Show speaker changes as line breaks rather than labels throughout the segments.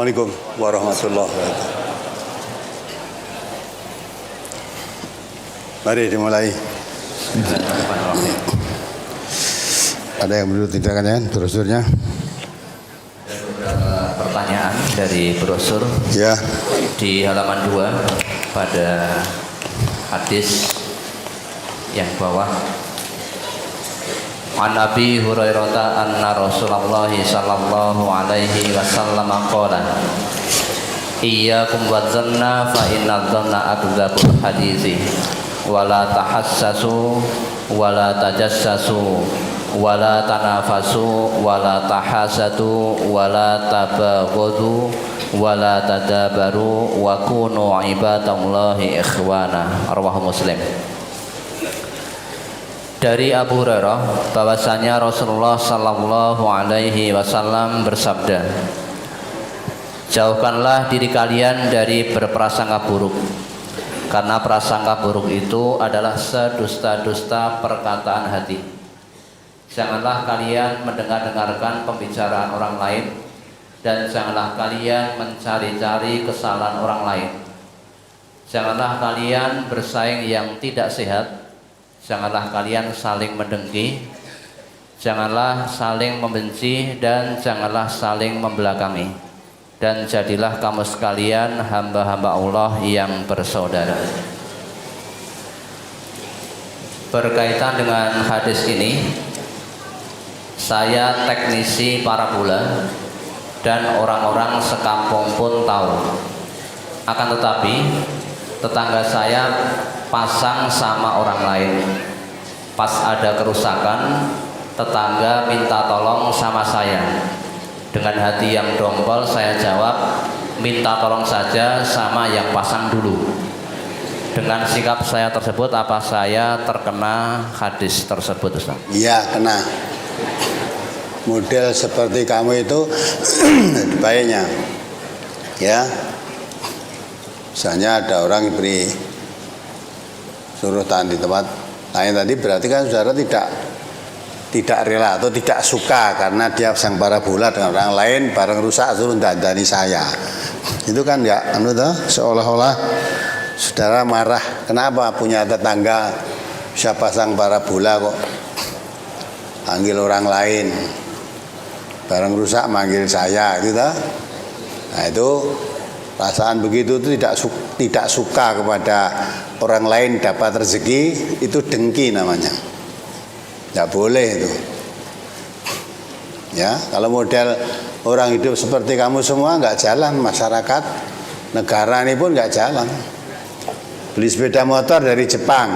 Assalamualaikum warahmatullahi wabarakatuh. Mari dimulai. Ada yang perlu tindakan brosurnya?
Ada beberapa pertanyaan dari brosur
Ya.
di halaman 2 pada hadis yang bawah. An Abi Hurairah anna Rasulullah sallallahu alaihi wasallam qala iyyakum wadzanna fa inna dzanna akdzabul hadisi wala tahassasu wala tajassasu wala tanafasu wala tahasadu wala tabaghadu wala tadabaru wa kunu ibadallahi ikhwana. Rawahu Muslim. Dari Abu Hurairah bahwasanya Rasulullah sallallahu alaihi wasallam bersabda, jauhkanlah diri kalian dari berprasangka buruk, karena prasangka buruk itu adalah sedusta-dusta perkataan hati. Janganlah kalian mendengar-dengarkan pembicaraan orang lain, dan janganlah kalian mencari-cari kesalahan orang lain. Janganlah kalian bersaing yang tidak sehat. Janganlah kalian saling mendengki, janganlah saling membenci, dan janganlah saling membelakangi. Dan jadilah kamu sekalian hamba-hamba Allah yang bersaudara. Berkaitan dengan hadis ini, saya teknisi parabola dan orang-orang sekampung pun tahu. Akan tetapi tetangga saya pasang sama orang lain. Pas ada kerusakan, tetangga minta tolong sama saya. Dengan hati yang dongkol saya jawab, minta tolong saja sama yang pasang dulu. Dengan sikap saya tersebut, apa saya terkena hadis tersebut, Ustaz?
Iya, kena. Model seperti kamu itu baiknya. Ya. Misalnya ada orang beri suruh tahan di tempat lain tadi, berarti kan saudara tidak rela atau tidak suka karena dia pasang parabola dengan orang lain, barang rusak suruh dandani saya. Itu kan ya seolah-olah saudara marah, kenapa punya tetangga bisa pasang parabola kok panggil orang lain, barang rusak manggil saya, gitu toh. Nah itu perasaan begitu itu tidak suka kepada orang lain dapat rezeki, itu dengki namanya. Tidak boleh itu. Ya, kalau model orang hidup seperti kamu semua nggak jalan, masyarakat negara ini pun nggak jalan. Beli sepeda motor dari Jepang,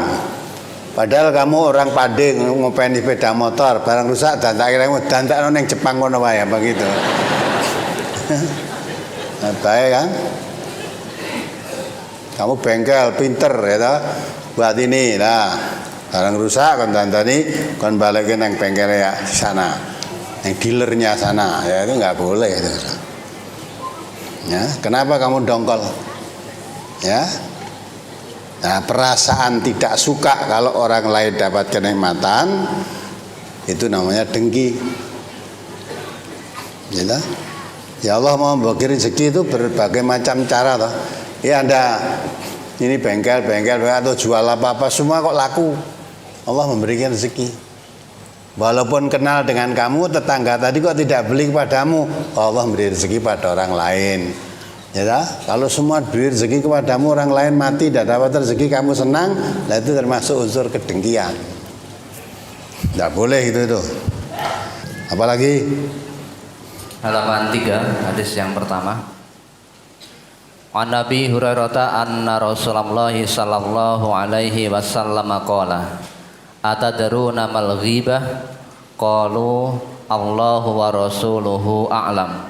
padahal kamu orang Pade ngopeni sepeda motor, barang rusak dan tak kira neng Jepang ngono wae begitu. Nah, baik kan? Kamu bengkel pinter ya toh, buat ini lah, barang rusak kan dandani kan balikin yang bengkel ya sana, yang dealernya sana, ya itu nggak boleh itu. Ya, kenapa kamu dongkol? Ya, nah perasaan tidak suka kalau orang lain dapat kenikmatan itu namanya dengki. Ya, ya Allah mau bagi rezeki itu berbagai macam cara toh. Ya Anda ini bengkel atau jual apa-apa semua kok laku. Allah memberikan rezeki. Walaupun kenal dengan kamu, tetangga tadi kok tidak beli kepadamu, Allah memberi rezeki pada orang lain. Ya, kalau semua beri rezeki kepadamu, orang lain mati tidak dapat rezeki, kamu senang, nah itu termasuk unsur kedengkian. Tidak boleh itu. Apalagi
halaman 3 hadis yang pertama. An Nabi Hurairah anna Rasulullah sallallahu alaihi wasallam qala atadruna mal ghibah qalu Allahu wa rasuluhu a'lam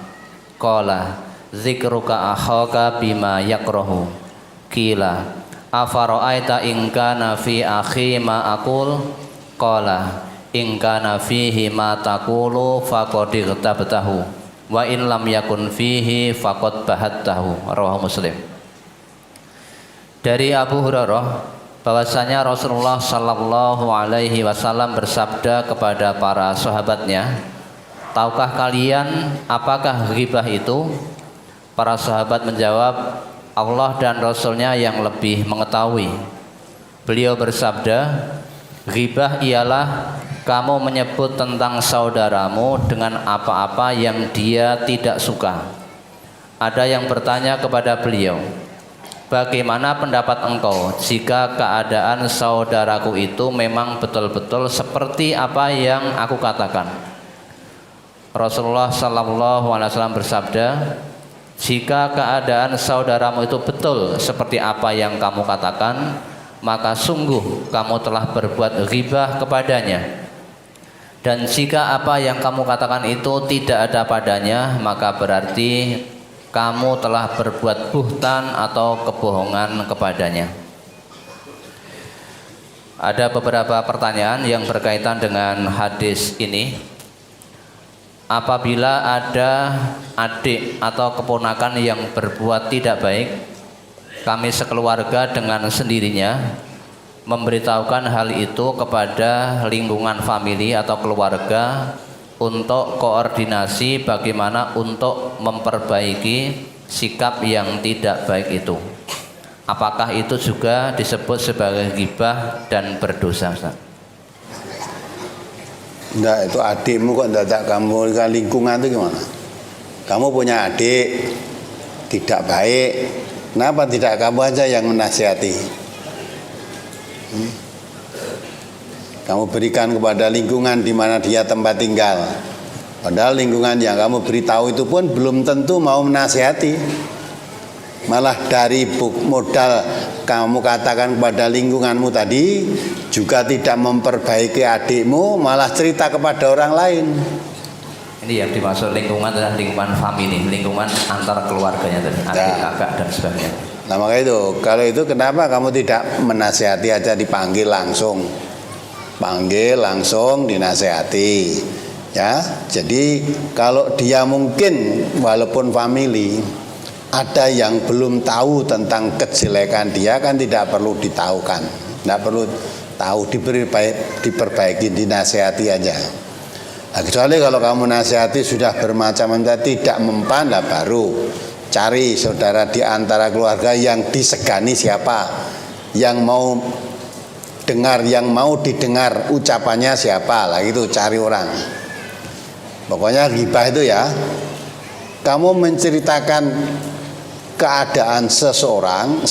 qala zikruka akhaka bima yakrahu qila afara'aita in kana fi akhi ma aqul qala in kana fihi ma taqulu faqad igtabtahu wa in lam yakun fihi faqad bahattahu. Rawahu Muslim. Dari Abu Hurairah bahwasanya Rasulullah sallallahu alaihi wasallam bersabda kepada para sahabatnya, tahukah kalian apakah ghibah itu? Para sahabat menjawab, Allah dan Rasulnya yang lebih mengetahui. Beliau bersabda, ghibah ialah kamu menyebut tentang saudaramu dengan apa-apa yang dia tidak suka. Ada yang bertanya kepada beliau, bagaimana pendapat engkau jika keadaan saudaraku itu memang betul-betul seperti apa yang aku katakan? Rasulullah SAW bersabda, jika keadaan saudaramu itu betul seperti apa yang kamu katakan, maka sungguh kamu telah berbuat ghibah kepadanya. Dan jika apa yang kamu katakan itu tidak ada padanya, maka berarti kamu telah berbuat buhtan atau kebohongan kepadanya. Ada beberapa pertanyaan yang berkaitan dengan hadis ini. Apabila ada adik atau keponakan yang berbuat tidak baik, kami sekeluarga dengan sendirinya memberitahukan hal itu kepada lingkungan famili atau keluarga untuk koordinasi bagaimana untuk memperbaiki sikap yang tidak baik itu. Apakah itu juga disebut sebagai ghibah dan berdosa, Ustaz?
Enggak, itu adikmu kok tidak kamu, lingkungan itu gimana? Kamu punya adik tidak baik, kenapa tidak kamu aja yang menasihati? Kamu berikan kepada lingkungan di mana dia tempat tinggal. Padahal lingkungan yang kamu beritahu itu pun belum tentu mau menasihati. Malah dari modal kamu katakan kepada lingkunganmu tadi juga tidak memperbaiki adikmu, malah cerita kepada orang lain.
Ini yang dimaksud lingkungan adalah lingkungan famili, lingkungan antar keluarganya tadi, adik, kakak dan sebagainya.
Nah maka itu, kalau itu kenapa kamu tidak menasihati aja, dipanggil langsung, panggil langsung dinasihati, ya. Jadi kalau dia mungkin walaupun famili ada yang belum tahu tentang kejelekan dia, kan tidak perlu ditaukan, tidak perlu tahu, diperbaiki, dinasihati aja. Nah, kecuali kalau kamu nasihati sudah bermacam-macam tidak mempan, nah baru cari saudara di antara keluarga yang disegani siapa, yang mau dengar, yang mau didengar ucapannya siapa, lah itu cari orang. Pokoknya ghibah itu ya, kamu menceritakan keadaan seseorang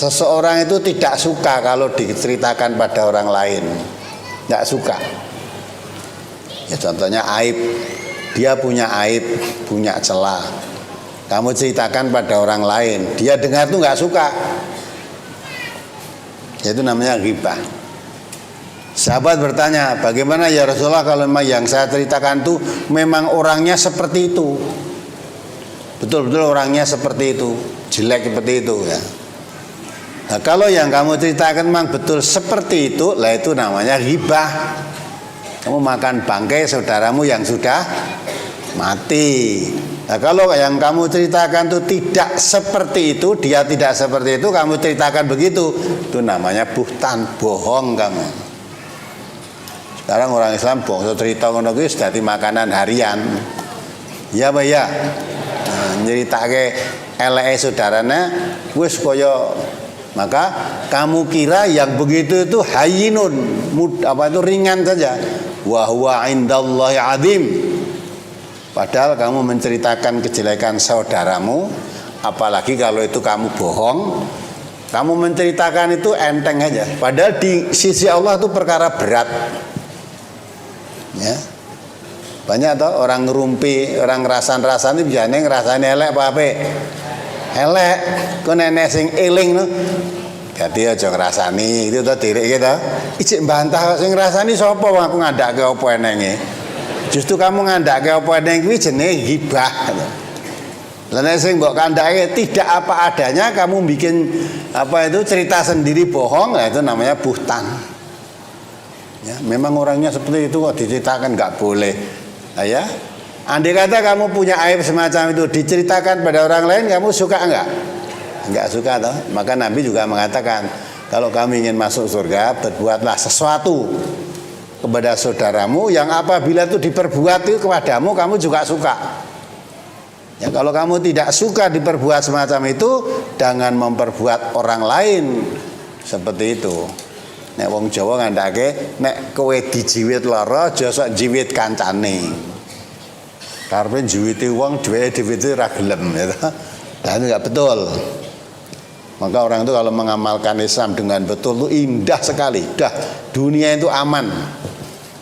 itu tidak suka kalau diceritakan pada orang lain, tidak suka. Ya contohnya aib, dia punya aib, punya celah, kamu ceritakan pada orang lain, dia dengar tuh nggak suka, itu namanya ghibah. Sahabat bertanya, bagaimana ya Rasulullah kalau memang yang saya ceritakan tuh memang orangnya seperti itu, betul-betul orangnya seperti itu, jelek seperti itu ya. Nah, kalau yang kamu ceritakan memang betul seperti itu, lah itu namanya ghibah. Kamu makan bangkai saudaramu yang sudah mati. Nah, kalau yang kamu ceritakan itu tidak seperti itu, dia tidak seperti itu, kamu ceritakan begitu, itu namanya buhtan, bohong kamu. Sekarang orang Islam bohong cerita ngono kuwi dadi makanan harian. Ya Pak ya. Nyeritake eleke saudarane wis kaya, maka kamu kira yang begitu itu hayyinun, ringan saja. Wa huwa indallahi azim. Padahal kamu menceritakan kejelekan saudaramu, apalagi kalau itu kamu bohong, kamu menceritakan itu enteng aja. Padahal di sisi Allah itu perkara berat. Ya. Banyak toh orang ngerumpi, orang ngerasan-rasan itu biasanya ngerasani elek apa apik. Elek, kok nenek sing eling no. Dadi aja ngrasani, itu to dirik gitu. Ijik mbantah sing ngrasani sapa wong aku ngandhake apa enenge. Justru kamu ngandhake apa eneng kuwi jenenge ghibah. Lah nek sing mbok kandhake tidak apa adanya, kamu bikin cerita sendiri bohong, nah itu namanya buhtan. Ya, memang orangnya seperti itu kok diceritakan nggak boleh. Nah, ya, andai kata kamu punya aib semacam itu diceritakan pada orang lain, kamu suka enggak? Enggak suka toh. Maka Nabi juga mengatakan, kalau kamu ingin masuk surga, berbuatlah sesuatu kepada saudaramu yang apabila itu diperbuat itu kepadamu, kamu juga suka. Ya, kalau kamu tidak suka diperbuat semacam itu, jangan memperbuat orang lain seperti itu. Nek wong Jawa ngandake nek kowe dijiwit lara aja sok jiwit kancane. Karepe jiwiti wong dhewe ra gelem ya. Nah, itu enggak betul. Maka orang itu kalau mengamalkan Islam dengan betul itu indah sekali. Dah dunia itu aman.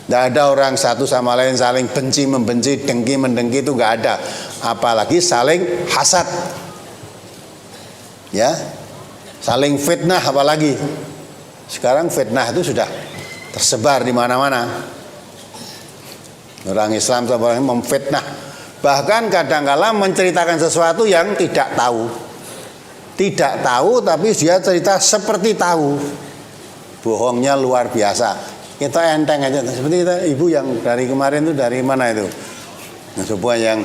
Tidak ada orang satu sama lain saling benci membenci, dengki mendengki, itu nggak ada. Apalagi saling hasad, ya, saling fitnah apalagi. Sekarang fitnah itu sudah tersebar di mana-mana. Orang Islam sama orang memfitnah, bahkan kadang-kala menceritakan sesuatu yang tidak tahu. Tidak tahu tapi dia cerita seperti tahu. Bohongnya luar biasa. Kita enteng aja, seperti kita ibu yang dari kemarin itu dari mana itu? Nah, sebuah yang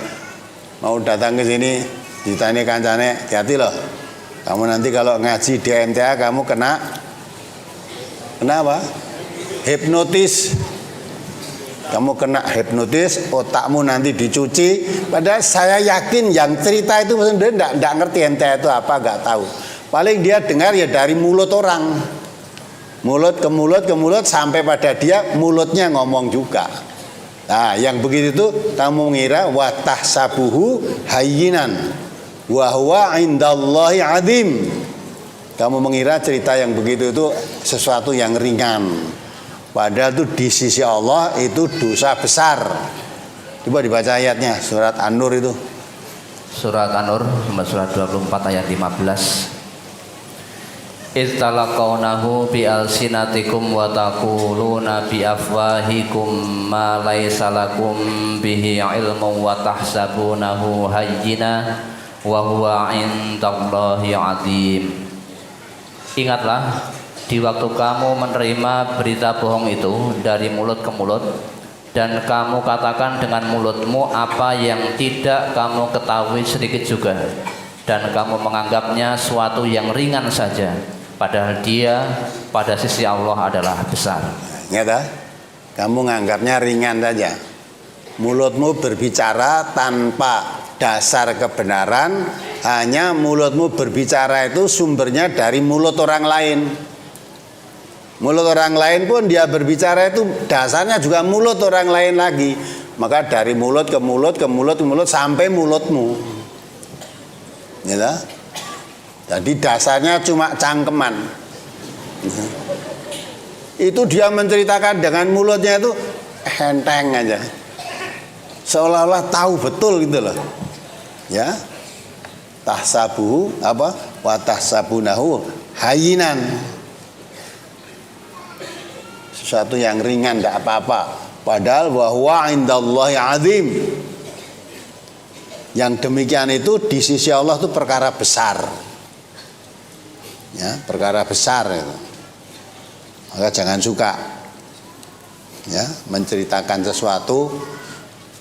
mau datang ke sini ditanya kancane, hati-hati loh. Kamu nanti kalau ngaji di MTA kamu kena apa? Hipnotis. Kamu kena hipnotis, otakmu nanti dicuci. Padahal saya yakin yang cerita itu sebenarnya enggak ngerti MTA itu apa, enggak tahu. Paling dia dengar ya dari mulut orang. Mulut ke mulut sampai pada dia mulutnya ngomong juga. Nah, yang begitu itu kamu mengira wa tahsabuhu hayyinan wa huwa indallahi azim. Kamu mengira cerita yang begitu itu sesuatu yang ringan. Padahal itu di sisi Allah itu dosa besar. Coba dibaca ayatnya surat An-Nur itu.
Surat An-Nur surat 24 ayat 15. Istalaqawnahu bi alsinatikum wa taquluna bi afwahikum ma laysa lakum bihi ilmun wa tahsabunahu hayyina wa huwa indallahi azim. Ingatlah di waktu kamu menerima berita bohong itu dari mulut ke mulut, dan kamu katakan dengan mulutmu apa yang tidak kamu ketahui sedikit juga, dan kamu menganggapnya suatu yang ringan saja, padahal dia pada sisi Allah adalah besar.
Nyata, kamu menganggapnya ringan saja. Mulutmu berbicara tanpa dasar kebenaran, hanya mulutmu berbicara itu sumbernya dari mulut orang lain. Mulut orang lain pun dia berbicara itu dasarnya juga mulut orang lain lagi. Maka dari mulut ke mulut ke mulut ke mulut sampai mulutmu. Ya, jadi dasarnya cuma cangkeman. Itu dia menceritakan dengan mulutnya itu enteng aja, seolah-olah tahu betul gitu loh. Ya, tahsabuhu apa? Wa tahsabunahu hayyinan. Sesuatu yang ringan, tidak apa-apa. Padahal bahwa indallahi azim. Yang demikian itu di sisi Allah itu perkara besar. Ya, perkara besar itu. Maka jangan suka ya menceritakan sesuatu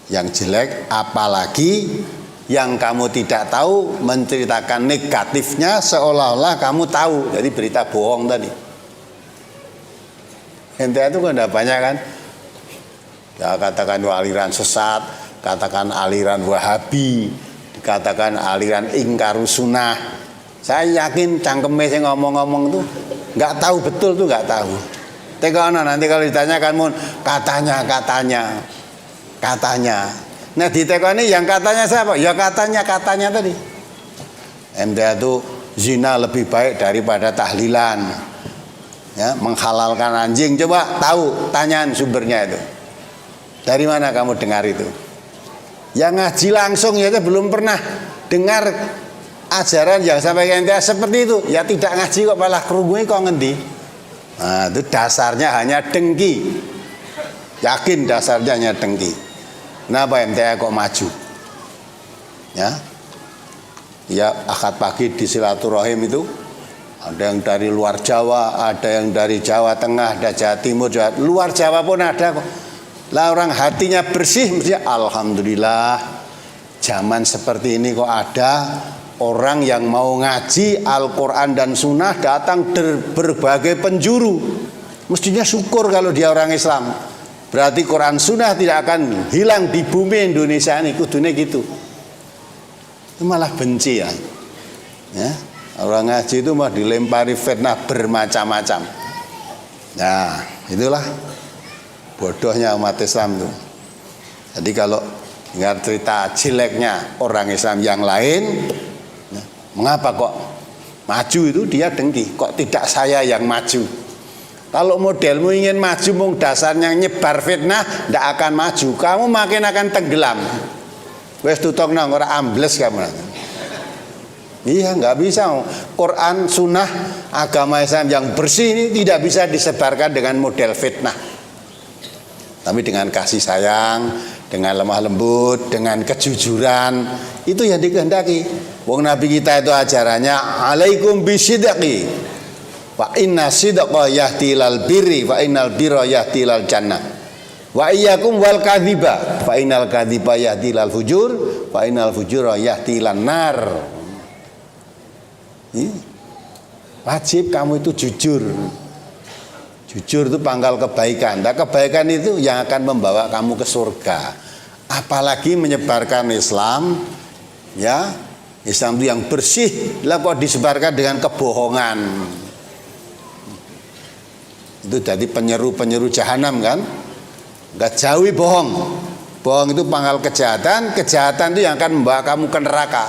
yang jelek, apalagi yang kamu tidak tahu menceritakan negatifnya seolah-olah kamu tahu. Jadi berita bohong tadi. MTA itu kan ada banyak kan, ya, katakan aliran sesat, katakan aliran Wahabi, dikatakan aliran ingkarus sunnah. Saya yakin cangkeme saya ngomong-ngomong tuh nggak tahu betul tuh, nggak tahu. Tekono nanti kalau ditanyakan mun katanya. Nah ditekoni yang katanya siapa? Ya katanya tadi. MTA itu zina lebih baik daripada tahlilan. Ya, menghalalkan anjing, coba tahu tanyaan sumbernya itu. Dari mana kamu dengar itu? Yang ngaji langsung ya belum pernah dengar ajaran yang sampai MTA seperti itu. Ya tidak ngaji kok malah kerungu kok ngendi. Nah, itu dasarnya hanya dengki. Yakin dasarnya hanya dengki. Kenapa MTA kok maju? Ya, akad pagi di silaturahim itu ada yang dari luar Jawa, ada yang dari Jawa Tengah, ada Jawa Timur, luar Jawa pun ada kok. Lah orang hatinya bersih, mesti alhamdulillah. Zaman seperti ini kok ada orang yang mau ngaji Al-Quran dan Sunnah datang dari berbagai penjuru. Mestinya syukur kalau dia orang Islam. Berarti Quran Sunnah tidak akan hilang di bumi Indonesia ini, kudunya gitu. itu malah benci ya. Orang ngaji itu mah dilempari fitnah bermacam-macam. Nah, itulah bodohnya umat Islam itu. Jadi kalau dengar cerita jeleknya orang Islam yang lain, mengapa kok maju itu dia dengki, kok tidak saya yang maju. Kalau modelmu ingin maju, mung dasarnya nyebar fitnah, tidak akan maju. Kamu makin akan tenggelam. Wes tutok nang ora ambles kamu. Iya, nggak bisa. Quran, sunnah, agama Islam yang bersih ini tidak bisa disebarkan dengan model fitnah. Tapi dengan kasih sayang, dengan lemah lembut, dengan kejujuran, itu yang dikehendaki. Wong Nabi kita itu ajarannya alaikum bisidqi. Wa inna sidqa yahdi ilal birri wa innal birra yahdi ilal jannah. Wa iyyakum wal kadhiba fa innal kadhiba yahdi ilal fujur wa innal fujura yahdi ilan nar. Wajib kamu itu jujur. Jujur itu pangkal kebaikan. Nah, kebaikan itu yang akan membawa kamu ke surga. Apalagi menyebarkan Islam, ya, Islam itu yang bersih. Lah kok disebarkan dengan kebohongan? Itu jadi penyeru jahanam kan? Enggak jauhi bohong. Bohong itu pangkal kejahatan. Kejahatan itu yang akan membawa kamu ke neraka.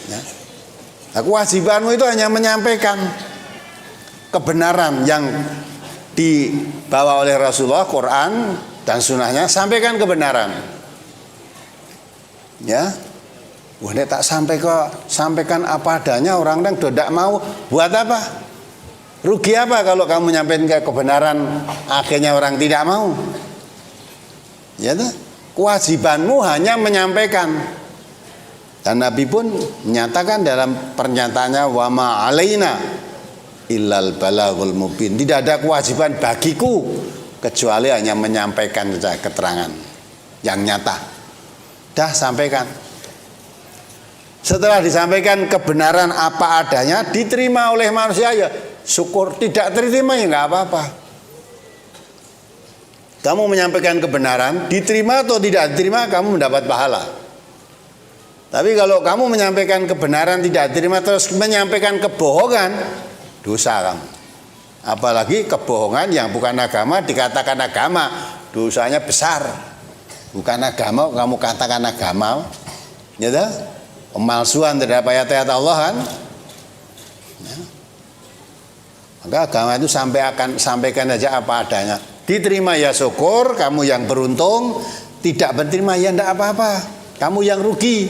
Ya. Nah, kewajibanmu itu hanya menyampaikan kebenaran yang dibawa oleh Rasulullah, Quran dan sunnahnya. Sampaikan kebenaran. Ya, wah, tak sampaikan apa adanya, orang tidak mau. Buat apa? Rugi apa kalau kamu nyampein ke kebenaran, akhirnya orang tidak mau? Ya, kewajibanmu hanya menyampaikan. Dan Nabi pun menyatakan dalam pernyataannya wa ma alaina illal balaghul mubin. Tidak ada kewajiban bagiku kecuali hanya menyampaikan keterangan yang nyata. Dah sampaikan. Setelah disampaikan kebenaran apa adanya, diterima oleh manusia ya syukur, tidak terima ya nggak apa-apa. Kamu menyampaikan kebenaran, diterima atau tidak diterima, kamu mendapat pahala. Tapi kalau kamu menyampaikan kebenaran tidak diterima terus menyampaikan kebohongan, dosa kamu. Apalagi kebohongan yang bukan agama dikatakan agama, dosanya besar. Bukan agama kamu katakan agama, ya dah? Pemalsuan terhadap ayat-ayat Allah kan? Ya. Maka agama itu sampaikan aja apa adanya. Diterima ya syukur, kamu yang beruntung. Tidak berterima ya tidak apa-apa, kamu yang rugi.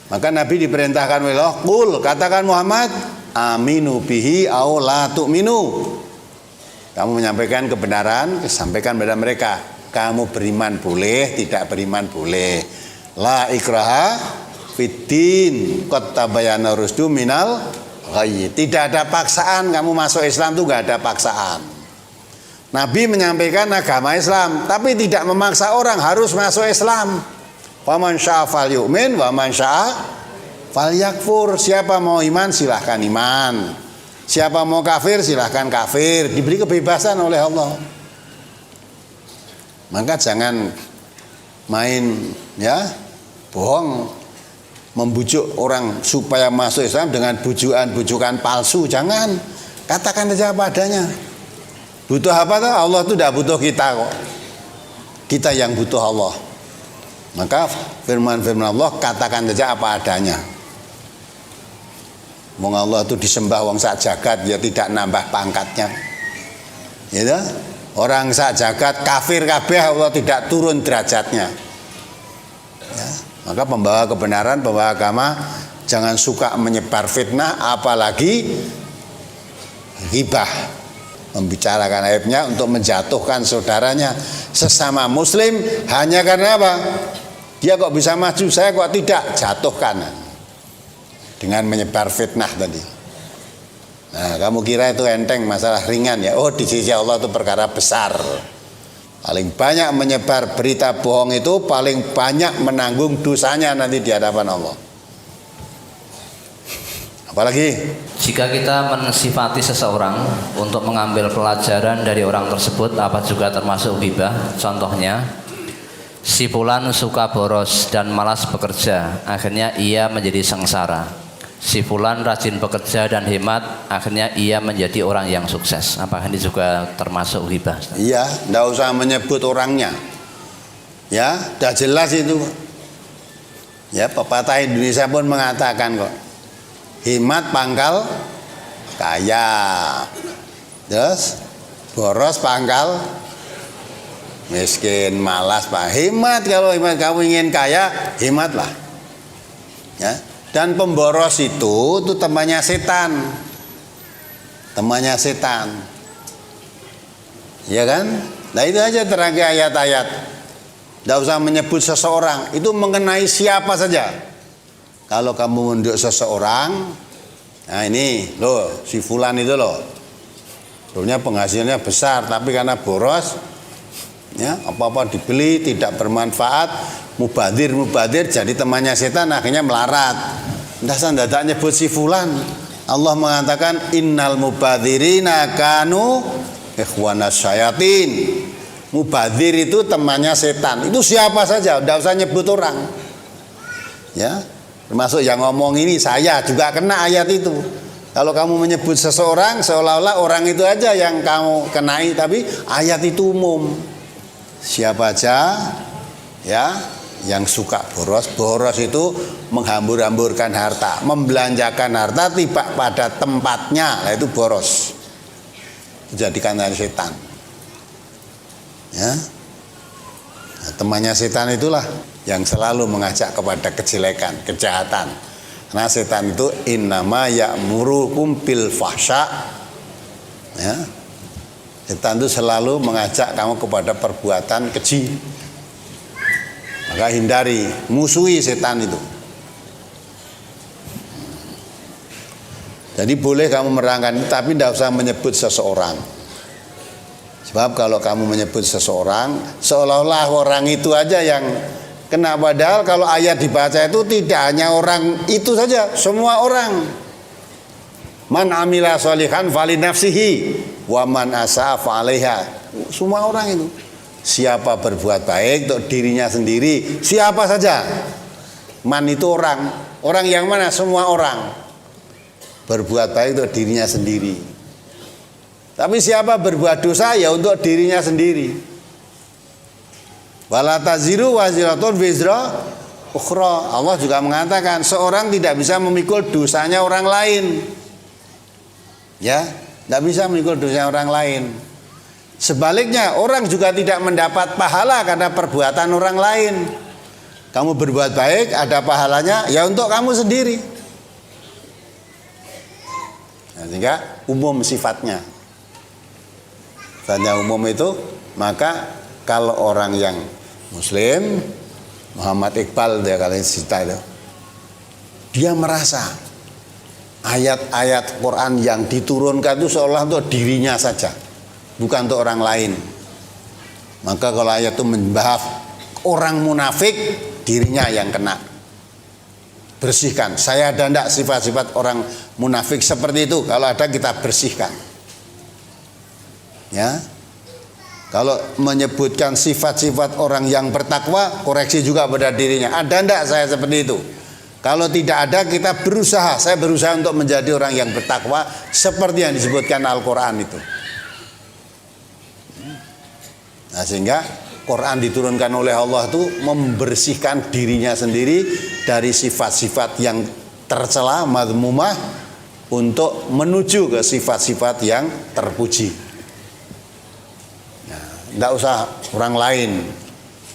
Maka Nabi diperintahkan oleh Allah, qul, katakan Muhammad, aminu bihi au la tu'minu. Kamu menyampaikan kebenaran, sampaikan pada mereka. Kamu beriman boleh, tidak beriman boleh. La ikraha fiddin, qad tabayyana rusdu minal ghayy. Tidak ada paksaan, kamu masuk Islam itu enggak ada paksaan. Nabi menyampaikan agama Islam, tapi tidak memaksa orang harus masuk Islam. Faman syaa falyu'min wa man syaa falyakfur. Siapa mau iman silahkan iman. Siapa mau kafir silahkan kafir. Diberi kebebasan oleh Allah. Maka jangan main ya bohong, membujuk orang supaya masuk Islam dengan bujukan palsu. Jangan, katakan saja apa adanya. Butuh apa tuh? Allah itu tidak butuh kita kok. Kita yang butuh Allah. Maka firman-firman Allah katakan saja apa adanya. Wong Allah itu disembah wong sak jagat ya tidak nambah pangkatnya. Ya, orang sak jagat kafir kabeh Allah tidak turun derajatnya. Ya, maka pembawa kebenaran, pembawa agama jangan suka menyebar fitnah, apalagi ghibah, membicarakan aibnya untuk menjatuhkan saudaranya sesama muslim hanya karena apa? Dia kok bisa maju, saya kok tidak, jatuhkan dengan menyebar fitnah tadi. Nah, kamu kira itu enteng, masalah ringan ya? Oh, di sisi Allah itu perkara besar. Paling banyak menyebar berita bohong itu paling banyak menanggung dosanya nanti di hadapan Allah. Apalagi
jika kita mensifati seseorang untuk mengambil pelajaran dari orang tersebut, apa juga termasuk ghibah? Contohnya, Si fulan suka boros dan malas bekerja, akhirnya ia menjadi sengsara. Si fulan rajin bekerja dan hemat, akhirnya ia menjadi orang yang sukses. Apakah ini juga termasuk ghibah?
Iya, tidak usah menyebut orangnya. Ya, sudah jelas itu. Ya, pepatah Indonesia pun mengatakan kok, hemat pangkal kaya, terus boros pangkal miskin, malas pak. Hemat, kalau hemat kamu ingin kaya, hematlah. Ya, dan pemboros itu temannya setan, temannya setan. Ya kan? Nah itu aja terangkai ayat-ayat. Tidak usah menyebut seseorang, itu mengenai siapa saja. Kalau kamu menunjuk seseorang, nah ini loh, si fulan itu loh, sebenarnya penghasilannya besar, tapi karena boros, ya apa-apa dibeli, tidak bermanfaat, mubadir jadi temannya setan, akhirnya melarat. Tidak nyebut si fulan. Allah mengatakan innal mubadirina kanu ikhwanas syayatin. Mubadir itu temannya setan. Itu siapa saja, tidak usah nyebut orang. Ya, termasuk yang ngomong ini saya juga kena ayat itu. Kalau kamu menyebut seseorang seolah-olah orang itu aja yang kamu kenai, tapi ayat itu umum. Siapa aja ya yang suka boros. Boros itu menghambur-hamburkan harta, membelanjakan harta tidak pada tempatnya, itu boros. Dijadikan dari setan. Ya, nah, temannya setan itulah yang selalu mengajak kepada kejelekan, kejahatan. Karena setan itu innama ya'murukum bil fahsya. Ya, setan itu selalu mengajak kamu kepada perbuatan keji. Maka hindari, musuhi setan itu. Jadi boleh kamu merangkan, tapi tidak usah menyebut seseorang. Sebab kalau kamu menyebut seseorang, seolah-olah orang itu aja yang kena. Padahal kalau ayat dibaca itu tidak hanya orang itu saja, semua orang. Man amila sholihan fali nafsihi wa man asa'a fa'alaiha. Semua orang itu. Siapa berbuat baik untuk dirinya sendiri, siapa saja. Man itu orang. Orang yang mana? Semua orang. Berbuat baik untuk dirinya sendiri. Tapi siapa berbuat dosa ya untuk dirinya sendiri. Wala taziru waziratun wizra ukhra. Allah juga mengatakan seorang tidak bisa memikul dosanya orang lain. Ya, tidak bisa memikul dosa orang lain. Sebaliknya orang juga tidak mendapat pahala karena perbuatan orang lain. Kamu berbuat baik ada pahalanya ya untuk kamu sendiri. Nah, sehingga umum sifatnya. Tanya umum itu, maka kalau orang yang Muslim, Muhammad Iqbal dia kali cerita itu, dia merasa ayat-ayat Quran yang diturunkan itu seolah untuk dirinya saja, bukan untuk orang lain. Maka kalau ayat itu membahas orang munafik, dirinya yang kena. Bersihkan. Saya ada enggak sifat-sifat orang munafik seperti itu? Kalau ada kita bersihkan. Ya, kalau menyebutkan sifat-sifat orang yang bertakwa, koreksi juga pada dirinya. Ada enggak saya seperti itu? Kalau tidak ada, kita berusaha. Saya berusaha untuk menjadi orang yang bertakwa seperti yang disebutkan Al-Quran itu. Nah, sehingga Quran diturunkan oleh Allah itu membersihkan dirinya sendiri dari sifat-sifat yang tercela, madhmumah, untuk menuju ke sifat-sifat yang terpuji. Tidak usah orang lain.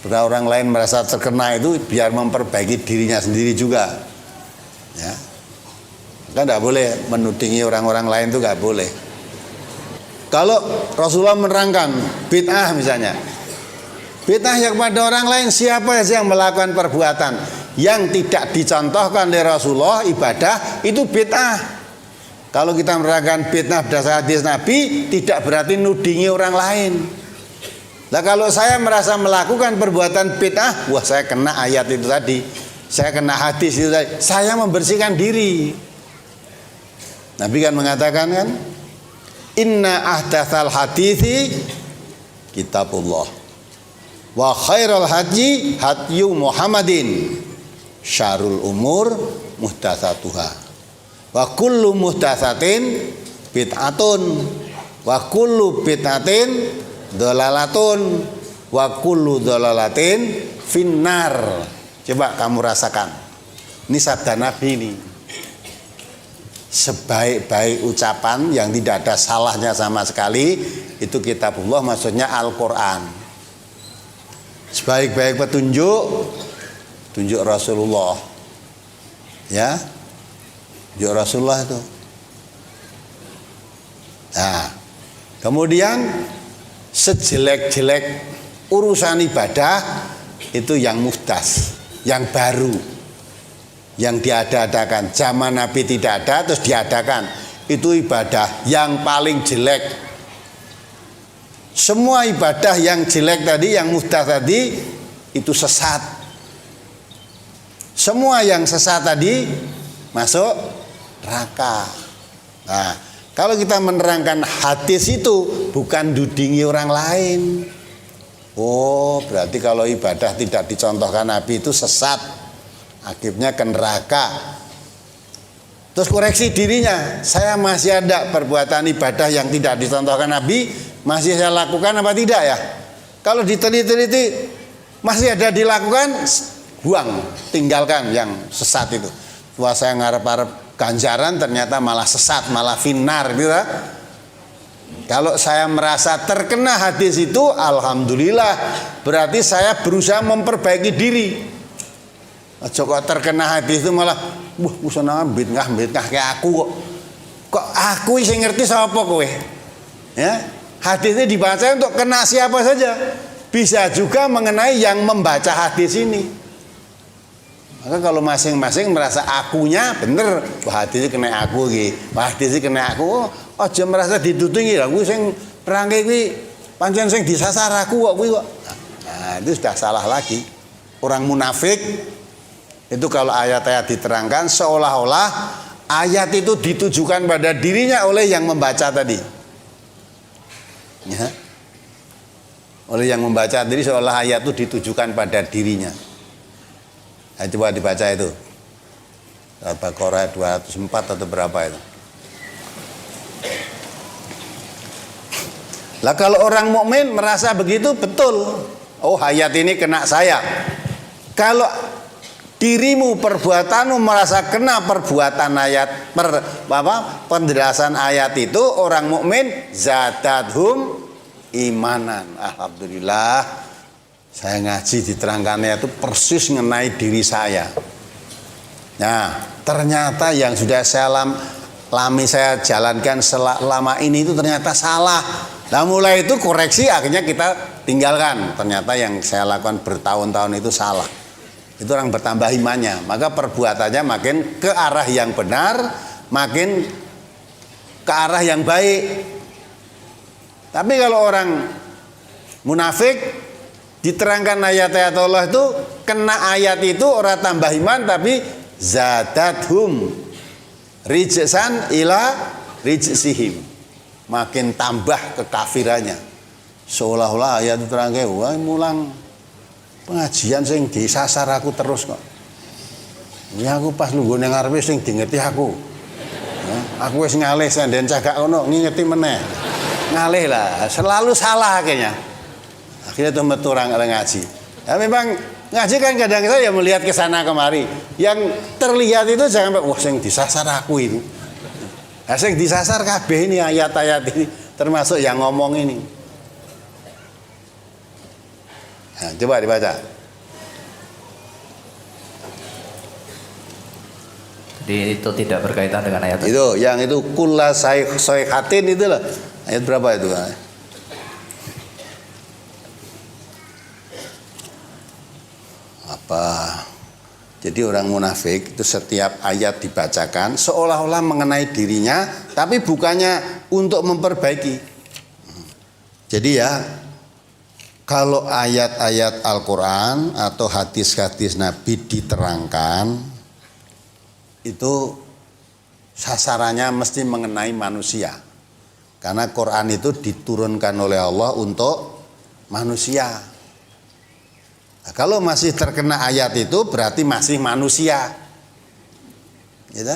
Bila orang lain merasa terkena itu biar memperbaiki dirinya sendiri juga. Ya, kan tidak boleh menudingi orang-orang lain, itu nggak boleh. Kalau Rasulullah menerangkan bid'ah misalnya, bid'ah yang pada orang lain, siapa yang melakukan perbuatan yang tidak dicontohkan oleh Rasulullah ibadah, itu bid'ah. Kalau kita menerangkan bid'ah berdasarkan hadis Nabi, tidak berarti nudingi orang lain. Nah kalau saya merasa melakukan perbuatan bid'ah, wah saya kena ayat itu tadi, saya kena hadis itu tadi, saya membersihkan diri. Nabi kan mengatakan kan, inna ahdatsal hadithi kitabullah Wa khairal hadyi hadyu Muhammadin. Syarul umur muhdatsatuha. Wa kullu muhdatsatin bid'atun. Wa kullu bid'atin dhalalatun. Wa kullu dhalalatin finnar. Coba kamu rasakan. Ini sabda Nabi ini. Sebaik-baik ucapan yang tidak ada salahnya sama sekali itu kitabullah, maksudnya Al-Qur'an. Sebaik-baik petunjuk tunjuk Rasulullah. Ya. Tunjuk Rasulullah itu. Nah, kemudian sejelek-jelek urusan ibadah itu yang muhdas, yang baru, yang diada-adakan. Zaman Nabi tidak ada terus diadakan. Itu ibadah yang paling jelek. Semua ibadah yang jelek tadi, yang muhdas tadi itu sesat. Semua yang sesat tadi masuk neraka. Nah, kalau kita menerangkan hadis itu bukan dudingi orang lain. Oh, berarti kalau ibadah tidak dicontohkan Nabi itu sesat. Akhirnya ke neraka. Terus koreksi dirinya, saya masih ada perbuatan ibadah yang tidak dicontohkan Nabi, masih saya lakukan apa tidak ya? Kalau diteliti masih ada dilakukan, buang, tinggalkan yang sesat itu. Wah, saya ngarep-arep ganjaran ternyata malah sesat, malah finnar gitu. Kalau saya merasa terkena hadis itu, alhamdulillah, berarti saya berusaha memperbaiki diri. Kok terkena hadis itu malah usah bid'ah kayak aku kok aku sing ngerti sapa kowe. Ya, hadisnya dibaca untuk kena siapa saja. Bisa juga mengenai yang membaca hadis ini. Maka kalau masing-masing merasa akunya bener, wah hadisnya kena aku iki, wah hadisnya kena aku, aja merasa ditutungi lah kuwi sing perangke kuwi pancen sing disasar aku kok kuwi kok. Nah, itu sudah salah lagi. Orang munafik itu kalau ayat-ayat diterangkan seolah-olah ayat itu ditujukan pada dirinya oleh yang membaca tadi. Ya. Oleh yang membaca tadi seolah ayat itu ditujukan pada dirinya. Nah, coba dibaca itu. Al-Baqarah 204 atau berapa itu. Lah kalau orang mukmin merasa begitu betul. Oh, ayat ini kena saya. Kalau dirimu perbuatanmu merasa kena perbuatan ayat penjelasan ayat itu, orang mukmin zadathum imanan. Alhamdulillah saya ngaji diterangkannya itu persis mengenai diri saya. Nah, ternyata yang sudah saya jalankan selama ini itu ternyata salah. Nah, mulai itu koreksi, akhirnya kita tinggalkan. Ternyata yang saya lakukan bertahun-tahun itu salah. Itu orang bertambah imannya, maka perbuatannya makin ke arah yang benar, makin ke arah yang baik. Tapi kalau orang munafik diterangkan ayat-ayat Allah itu, kena ayat itu orang tambah iman, tapi zadathum rijsan ila rijsihim, makin tambah kekafirannya. Seolah-olah ayat itu terangkan, wah mulang pengajian sing disasar aku terus kok. Ini aku pas lungguh nang ngarepe sing dingerti aku. Ya, aku wis ngalih senden cagak ngono ngingeti meneh. Ngalih lah, selalu salah akhirnya. Akhirnya tuh metu orang ngaji. Ya memang ngaji kan kadang saya melihat ke sana kemari. Yang terlihat itu jangan wah sing disasar aku itu. Nah, sing disasar kabeh ini ayat-ayat ini termasuk yang ngomong ini. Nah, coba dibaca.
Jadi itu tidak berkaitan dengan ayat
itu. Yang itu kulla sayhatin itu lah. Ayat berapa itu? Apa? Jadi orang munafik itu setiap ayat dibacakan seolah-olah mengenai dirinya, tapi bukannya untuk memperbaiki. Jadi ya, kalau ayat-ayat Al-Quran atau hadis-hadis Nabi diterangkan, itu sasarannya mesti mengenai manusia. Karena Quran itu diturunkan oleh Allah untuk manusia. Nah, kalau masih terkena ayat itu berarti masih manusia. Gitu?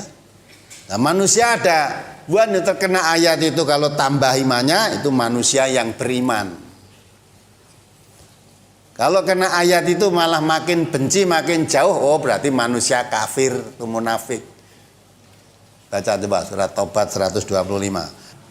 Nah, manusia ada yang terkena ayat itu kalau tambah imannya itu manusia yang beriman. Kalau kena ayat itu malah makin benci, makin jauh, oh berarti manusia kafir, itu munafik. Baca coba surat Taubat 125.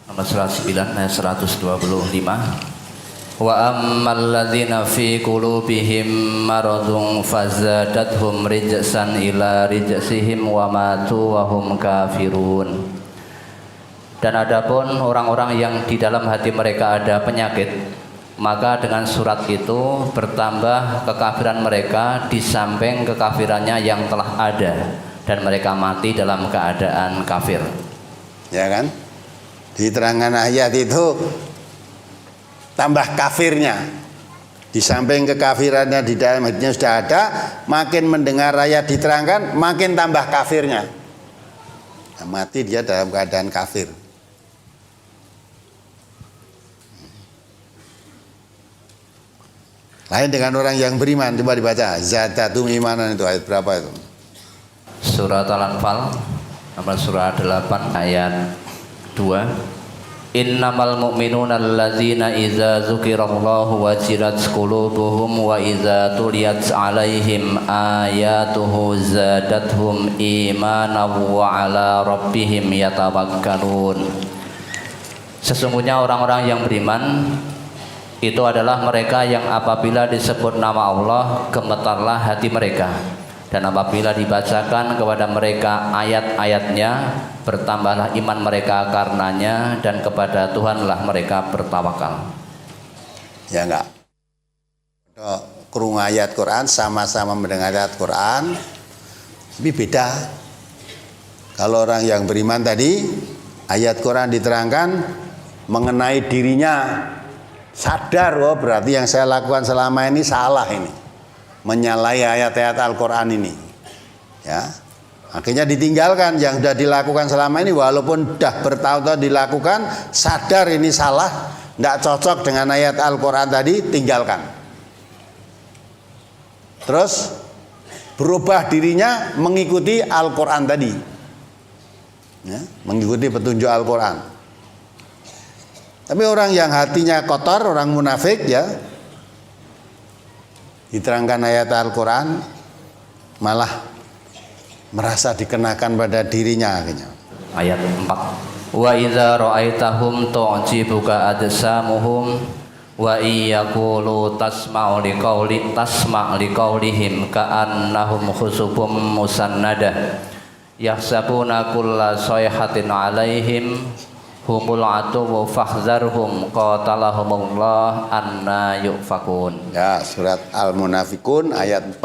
Nomor surat 9 ayat 125. Wa ammal ladzina fi qulubihim maradun fazadathum rijsan ila rijsihim wa matu wa hum kafirun. Dan adapun orang-orang yang di dalam hati mereka ada penyakit, maka dengan surat itu bertambah kekafiran mereka di samping kekafirannya yang telah ada, dan mereka mati dalam keadaan kafir.
Ya kan? Diterangkan ayat itu tambah kafirnya. Di samping kekafirannya di dalam hatinya sudah ada, makin mendengar ayat diterangkan, makin tambah kafirnya. Nah, mati dia dalam keadaan kafir. Lain dengan orang yang beriman. Coba dibaca, zadatum imanan, itu ayat berapa itu?
Surat Al-Anfal nomor surat 8 ayat 2. Innamal mu'minuna alladzina idza dzukirallahu wajilat qulubuhum wa idza tuliyat 'alaihim ayatuhu zadatuhum imanan wa 'ala rabbihim yatawakkalun. Sesungguhnya orang-orang yang beriman itu adalah mereka yang apabila disebut nama Allah gemetarlah hati mereka, dan apabila dibacakan kepada mereka ayat-ayatnya bertambahlah iman mereka karenanya, dan kepada Tuhanlah mereka bertawakal.
Ya enggak? Kurung ayat Quran, sama-sama mendengar ayat Quran, tapi beda. Kalau orang yang beriman tadi, ayat Quran diterangkan mengenai dirinya, sadar, oh berarti yang saya lakukan selama ini salah ini, menyalahi ayat-ayat Al-Quran ini, ya, akhirnya ditinggalkan. Yang sudah dilakukan selama ini walaupun sudah bertahun-tahun dilakukan, sadar ini salah, tidak cocok dengan ayat Al-Quran tadi, tinggalkan. Terus berubah dirinya mengikuti Al-Quran tadi, ya, mengikuti petunjuk Al-Quran. Tapi orang yang hatinya kotor, orang munafik, ya, diterangkan ayat Al-Quran malah merasa dikenakan pada dirinya akhirnya.
Ayat 4. Wa idza ra'aitahum tu'jibuka ajsamuhum wa iyaqulu tasma'u liqaulihim ka'annahum khusubum musannadah yahsabuna kulla sayhatin 'alaihim humul atuwu fahzarhum qatalahumullah anna yufakun.
Ya, surat Al-Munafikun ayat 4.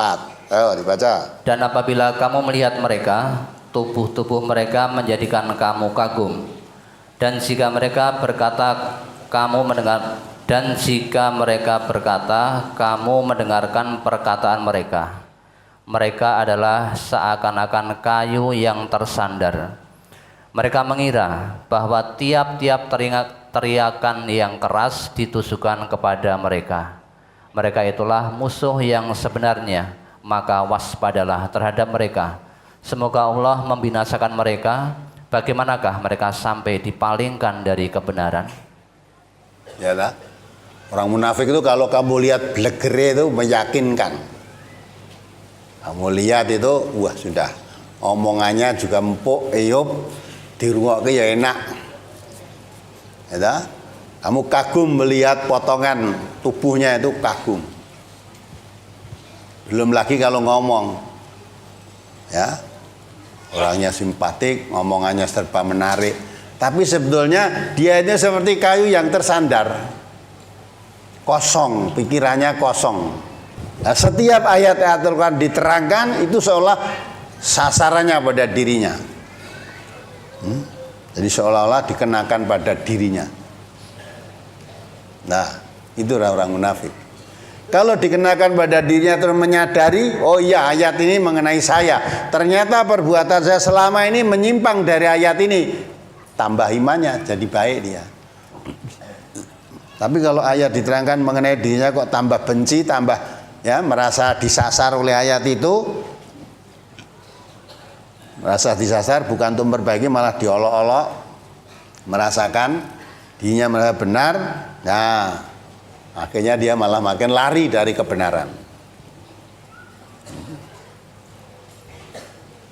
Ayo dibaca. Dan
apabila kamu melihat mereka, tubuh-tubuh mereka menjadikan kamu kagum. Dan jika mereka berkata kamu mendengarkan perkataan mereka, mereka adalah seakan-akan kayu yang tersandar. Mereka mengira bahwa tiap-tiap teriakan yang keras ditujukan kepada mereka. Mereka itulah musuh yang sebenarnya, maka waspadalah terhadap mereka. Semoga Allah membinasakan mereka. Bagaimanakah mereka sampai dipalingkan dari kebenaran?
Ya lah. Orang munafik itu kalau kamu lihat blegere itu meyakinkan. Kamu lihat itu, wah sudah, omongannya juga empuk, eyup, dirungokke ya enak. Ya, kamu kagum melihat potongan tubuhnya itu kagum. Belum lagi kalau ngomong, ya, orangnya simpatik, ngomongannya serba menarik. Tapi sebetulnya dia ini seperti kayu yang tersandar, kosong, pikirannya kosong. Nah, setiap ayat-ayat Al-Quran diterangkan itu seolah sasarannya pada dirinya. Jadi seolah-olah dikenakan pada dirinya. Nah, itu orang munafik. Kalau dikenakan pada dirinya terus menyadari, oh iya ayat ini mengenai saya, ternyata perbuatan saya selama ini menyimpang dari ayat ini, tambah imannya, jadi baik dia. Tapi kalau ayat diterangkan mengenai dirinya kok tambah benci, tambah ya merasa disasar oleh ayat itu, merasa disasar bukan untuk memperbaiki malah diolok-olok, merasakan dirinya merasa benar, nah akhirnya dia malah makin lari dari kebenaran.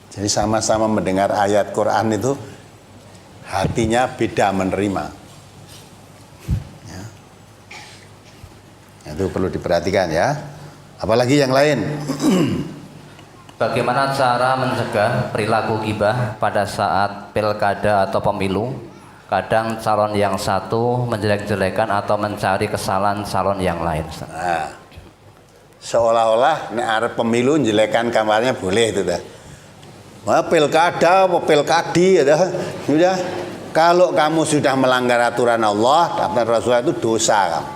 Jadi sama-sama mendengar ayat Quran itu hatinya beda menerima. Ya. Itu perlu diperhatikan ya. Apalagi yang lain.
Bagaimana cara mencegah perilaku ghibah pada saat pilkada atau pemilu? Kadang calon yang satu menjelek-jelekan atau mencari kesalahan calon yang lain.
Nah, seolah-olah nek arep pemilu menjelekan kamarnya boleh itu dah. Wah, pilkada apa pilkadi ya sudah. Kalau kamu sudah melanggar aturan Allah dan Rasulullah itu dosa kamu.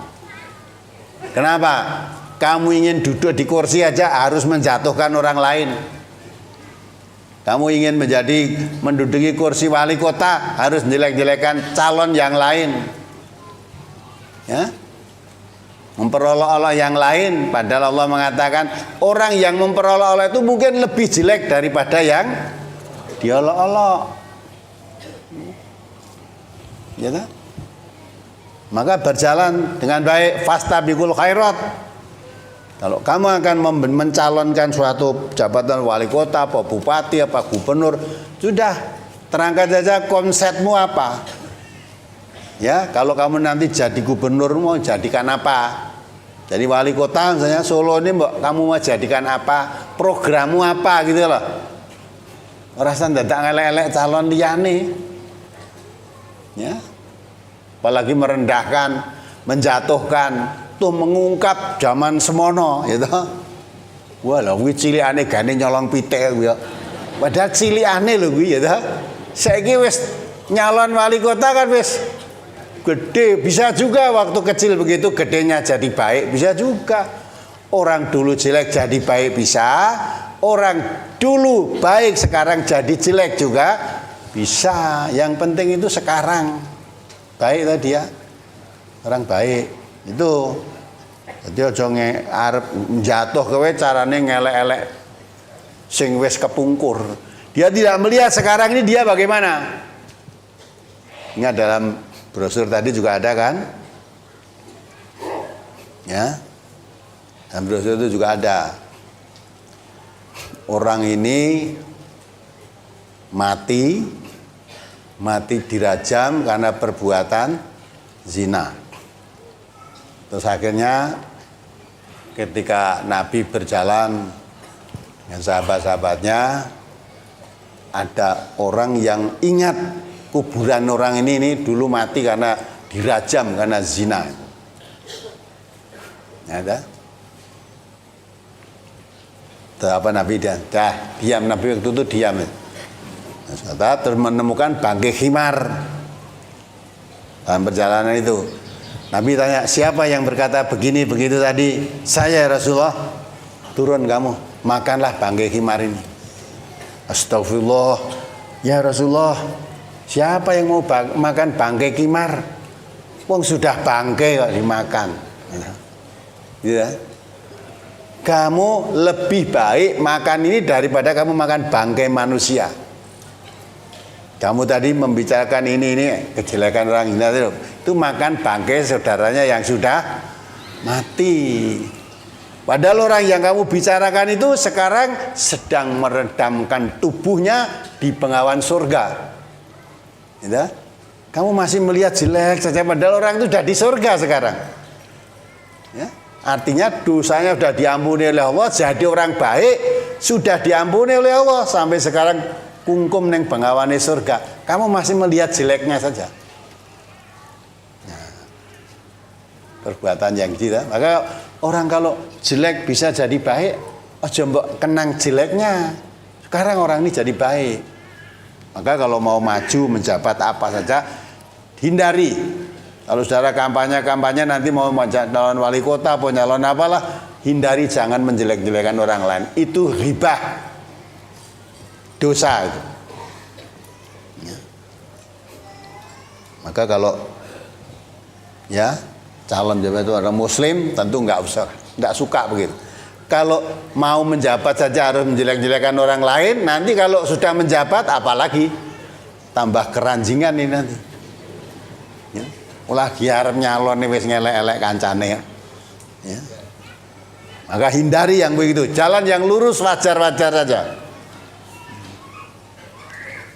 Kenapa? Kamu ingin duduk di kursi aja harus menjatuhkan orang lain. Kamu ingin menduduki kursi wali kota harus jelek-jelekan calon yang lain. Ya? Memperolok-olok yang lain, padahal Allah mengatakan orang yang memperolok-olok itu mungkin lebih jelek daripada yang diolok-olok. Ya kan? Maka berjalan dengan baik, fastabiqul khairat. Kalau kamu akan mencalonkan suatu jabatan wali kota, apa bupati, apa gubernur, sudah terangkat saja konsepmu apa. Ya, kalau kamu nanti jadi gubernur mau jadikan apa? Jadi wali kota misalnya Solo ini kamu mau jadikan apa? Programmu apa gitu loh. Rasa dadak ngelek-elek calon liyane. Ya. Apalagi merendahkan, menjatuhkan, tuh mengungkap zaman semono gitu. Wah lho kuwi cilikane gane nyolong pitik ya. Padahal cilikane lho kuwi ya ta. Saiki wis nyalon wali kota kan wis gede, bisa juga waktu kecil begitu gedenya jadi baik, bisa juga. Orang dulu jelek jadi baik bisa, orang dulu baik sekarang jadi jelek juga bisa. Yang penting itu sekarang baik tadi ya, orang baik itu. Jadi aja arep jatuh kowe carane ngelek-elek sing wis kepungkur. Dia tidak melihat sekarang ini dia bagaimana. Ingat dalam brosur tadi juga ada kan? Ya. Dalam brosur itu juga ada. Orang ini mati dirajam karena perbuatan zina. Terus akhirnya ketika Nabi berjalan dengan sahabat-sahabatnya, ada orang yang ingat kuburan orang ini dulu mati karena dirajam karena zina. Ada? Apa Nabi diam? Nabi waktu itu diam. Terus menemukan bangkai khimar dalam perjalanan itu. Nabi tanya, siapa yang berkata begini begitu tadi? Saya Rasulullah. Turun kamu, makanlah bangkai khimar ini. Astagfirullah, ya Rasulullah. Siapa yang mau makan bangkai khimar? Wong sudah bangkai kok dimakan. Ya. Kamu lebih baik makan ini daripada kamu makan bangkai manusia. Kamu tadi membicarakan ini kejelekan orang Hindu itu makan bangkai saudaranya yang sudah mati. Padahal orang yang kamu bicarakan itu sekarang sedang meredamkan tubuhnya di bengawan surga. Ya? Kamu masih melihat jelek saja padahal orang itu sudah di surga sekarang. Ya? Artinya dosanya sudah diampuni oleh Allah, jadi orang baik sudah diampuni oleh Allah sampai sekarang kungkum neng bengawane surga. Kamu masih melihat jeleknya saja. Nah, perbuatan yang tidak. Maka orang kalau jelek bisa jadi baik, aja mbok kenang jeleknya. Sekarang orang ini jadi baik. Maka kalau mau maju menjabat apa saja hindari. Kalau saudara kampanye nanti mau nyalon wali kota atau nyalon apalah, hindari jangan menjelek-jelekan orang lain. Itu ghibah. Dosa itu. Ya. Maka kalau ya calon jabatan itu orang muslim tentu nggak suka begitu. kalau mau menjabat saja harus menjelek-jelekan orang lain, nanti kalau sudah menjabat apalagi tambah keranjingan ini nanti. Ya. Ulah harap nyalon nih wis ngelek-elek kancane ya. Ya. Maka hindari yang begitu. Jalan yang lurus wajar-wajar saja.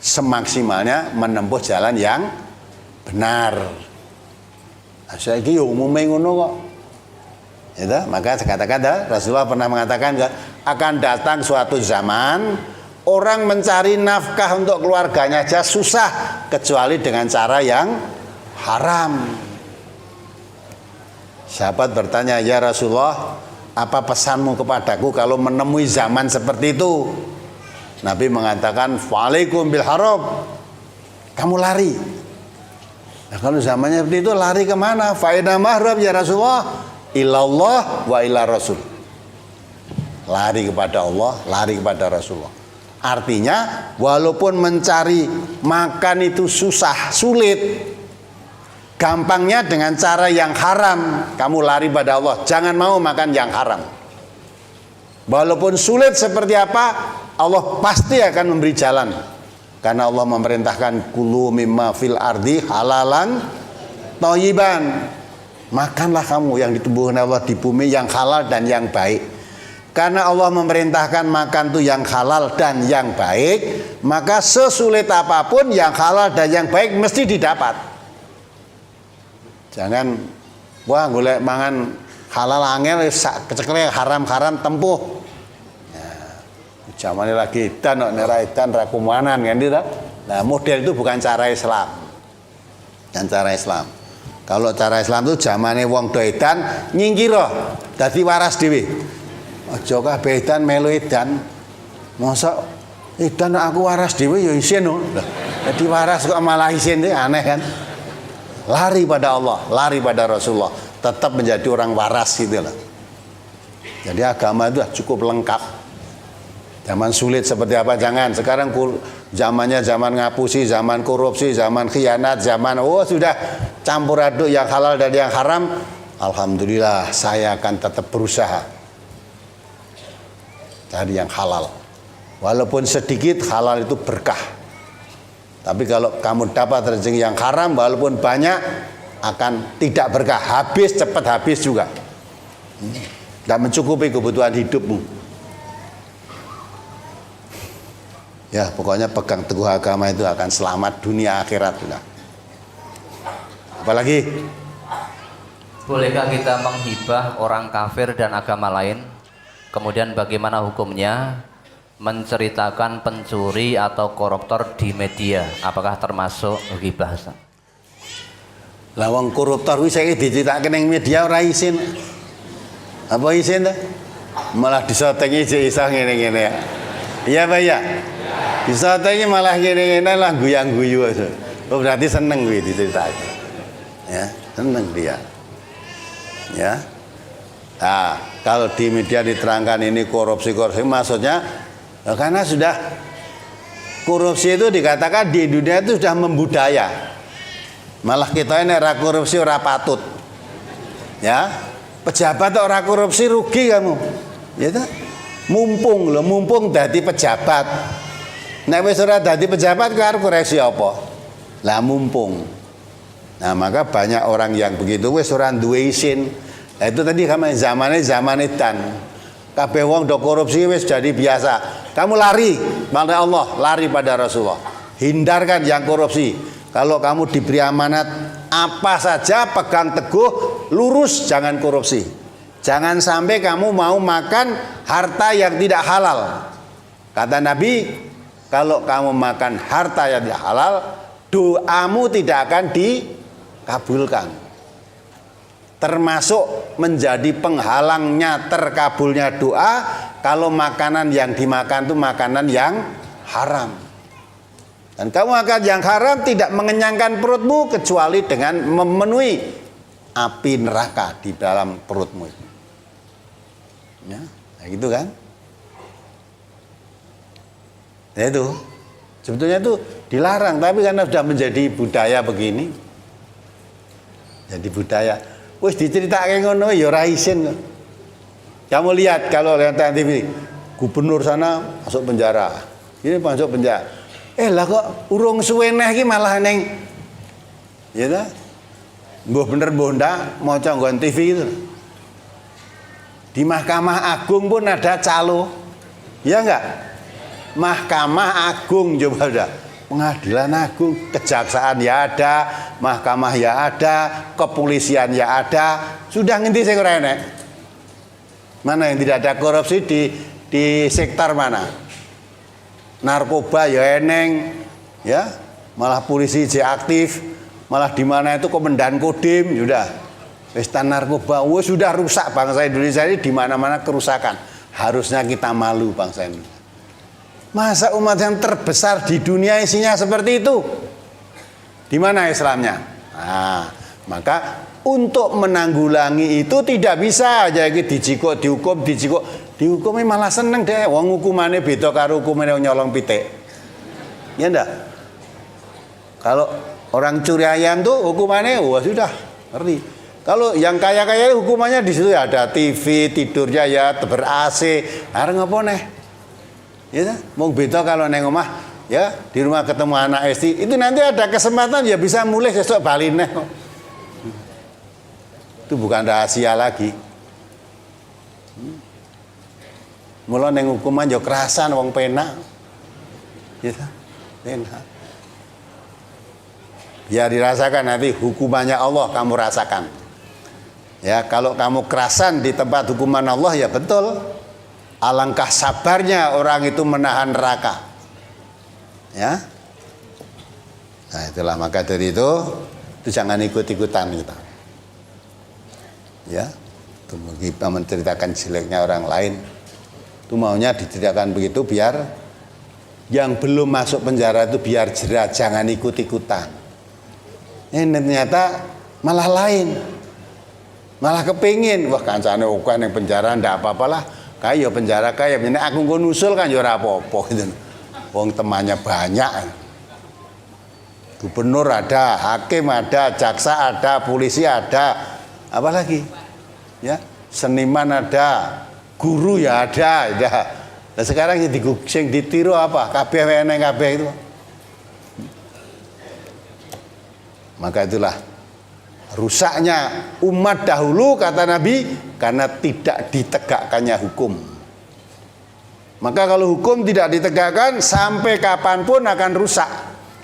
Semaksimalnya menempuh jalan yang benar. Saiki yo umume ngono kok. Itu, maka kata-kata Rasulullah pernah mengatakan akan datang suatu zaman orang mencari nafkah untuk keluarganya aja susah kecuali dengan cara yang haram. Sahabat bertanya, ya Rasulullah, apa pesanmu kepadaku kalau menemui zaman seperti itu? Nabi mengatakan, waalaikum bil haram, kamu lari. Nah, kalau zamannya seperti itu lari kemana? Fa'ina mahram ya Rasulullah, ilallah wa ila rasul. Lari kepada Allah, lari kepada Rasulullah. Artinya walaupun mencari makan itu susah, sulit, gampangnya dengan cara yang haram, kamu lari pada Allah. Jangan mau makan yang haram. Walaupun sulit seperti apa, Allah pasti akan memberi jalan. Karena Allah memerintahkan kulu mimma fil ardi halalan thayyiban. Makanlah kamu yang ditumbuhkan Allah di bumi yang halal dan yang baik. Karena Allah memerintahkan makan itu yang halal dan yang baik, maka sesulit apapun yang halal dan yang baik mesti didapat. Jangan wah golek mangan halal angel kecekel haram-haram tempuh. Nah, zamane lagi edan nek ora edan ra kumanan kan itu. Nah, model itu bukan cara Islam. Dan cara Islam. Kalau cara Islam itu zamane wong do edan nyingkira dadi waras dhewe. Aja kabeh edan melu edan. Mosok edan aku waras dhewe ya isin lho. Dadi waras kok malah isin itu aneh kan. Lari pada Allah, lari pada Rasulullah, tetap menjadi orang waras gitu loh. Jadi agama itu cukup lengkap. Zaman sulit seperti apa jangan. Sekarang zamannya zaman ngapusi, zaman korupsi, zaman khianat, zaman sudah campur aduk yang halal dan yang haram. Alhamdulillah saya akan tetap berusaha cari yang halal. Walaupun sedikit, halal itu berkah. Tapi kalau kamu dapat rezeki yang haram walaupun banyak akan tidak berkah, habis, cepat habis juga. Tidak mencukupi kebutuhan hidupmu. Ya pokoknya pegang teguh agama itu akan selamat dunia akhirat juga. Apalagi?
Bolehkah kita menghibah orang kafir dan agama lain? Kemudian bagaimana hukumnya menceritakan pencuri atau koruptor di media? Apakah termasuk ghibah?
Lah wong koruptor kuwi saiki diceritake ning media ora isin. Apa isin ta? Malah disotengi iso ngene-ngene ya. Iya Pak ya? Disotengi malah ngene-ngene lah guyang-guyu aja. Oh berarti seneng kuwi diceritake. Ya, seneng dia. Ya. Nah, kalau di media diterangkan ini korupsi maksudnya karena sudah korupsi itu dikatakan di dunia itu sudah membudaya. Malah kita ini ora korupsi ora patut. Ya, pejabat ora korupsi rugi kamu. Ya toh? Mumpung dadi pejabat. Nek wis ora dadi pejabat kok arep koreksi apa? Lah mumpung. Nah, maka banyak orang yang begitu wis ora duwe isin. Nah, itu tadi zaman edan. Kabeh wong do korupsi wis jadi biasa. Kamu lari pada Allah, lari pada Rasulullah. Hindarkan yang korupsi. Kalau kamu diberi amanat apa saja pegang teguh, lurus, jangan korupsi. Jangan sampai kamu mau makan harta yang tidak halal. Kata Nabi, kalau kamu makan harta yang tidak halal, doamu tidak akan dikabulkan. Termasuk menjadi penghalangnya terkabulnya doa kalau makanan yang dimakan itu makanan yang haram. Dan kamu makan yang haram tidak mengenyangkan perutmu kecuali dengan memenuhi api neraka di dalam perutmu. Ya, gitu kan? Ya itu sebetulnya itu dilarang, tapi karena sudah menjadi budaya begini, jadi budaya. Wis diceritake ngono ya ora isin. Kamu lihat kalau lihat TV, gubernur sana masuk penjara, ini masuk penjara. Lah kok urung suwe neh iki malah neng, ya ta? Mbah bener mbah ndak maca nggon TV itu. Di Mahkamah Agung pun ada calo, ya enggak? Mahkamah Agung coba udah, Pengadilan Agung, Kejaksaan ya ada, Mahkamah ya ada, Kepolisian ya ada, sudah ngendi sing ora enek? Mana yang tidak ada korupsi di sektor mana? Narkoba ya eneng, ya malah polisi aktif, malah di mana itu komandan Kodim, sudah pesta narkoba, sudah rusak bangsa Indonesia ini di mana-mana kerusakan. Harusnya kita malu bangsa Indonesia. Masa umat yang terbesar di dunia isinya seperti itu? Di mana Islamnya? Nah, maka untuk menanggulangi itu tidak bisa aja dijikok dihukumi malah seneng deh wong hukumannya beda karo hukumane nyolong pitik. Ya ndak? Kalau orang curi ayam tuh hukumannya sudah ngerti. Kalau yang kaya-kaya hukumannya di situ ada TV, tidurnya ya ber-AC. Arep ngopo neh? Ya, mau beda kalau neng omah ya di rumah ketemu anak istri itu nanti ada kesempatan ya bisa mulai sesuk bali neh. Itu bukan rahasia lagi. Mula neng hukuman yo kerasan wong penak. Ya, penak. Ya dirasakan nanti hukumannya Allah kamu rasakan. Ya, kalau kamu kerasan di tempat hukuman Allah ya betul. Alangkah sabarnya orang itu menahan neraka. Ya. Nah, itulah maka dari itu jangan ikut-ikutan kita. Ya, itu kita menceritakan jeleknya orang lain. Itu maunya diceritakan begitu biar yang belum masuk penjara itu biar jerah, jangan ikut-ikutan. Ini ternyata malah lain. Malah kepingin, wah kancane oke yang penjara ndak apa-apalah. Kayak penjara kayak ini aku nggon usul kan ya ora apa-apa gitu. Wong temannya banyak. Gubernur ada, hakim ada, jaksa ada, polisi ada. Apalagi ya seniman ada, guru ya ada, ya. Nah sekarang yang ditiru apa? Kabeh eneng kabeh itu. Maka itulah rusaknya umat dahulu kata Nabi karena tidak ditegakkannya hukum. Maka kalau hukum tidak ditegakkan sampai kapanpun akan rusak.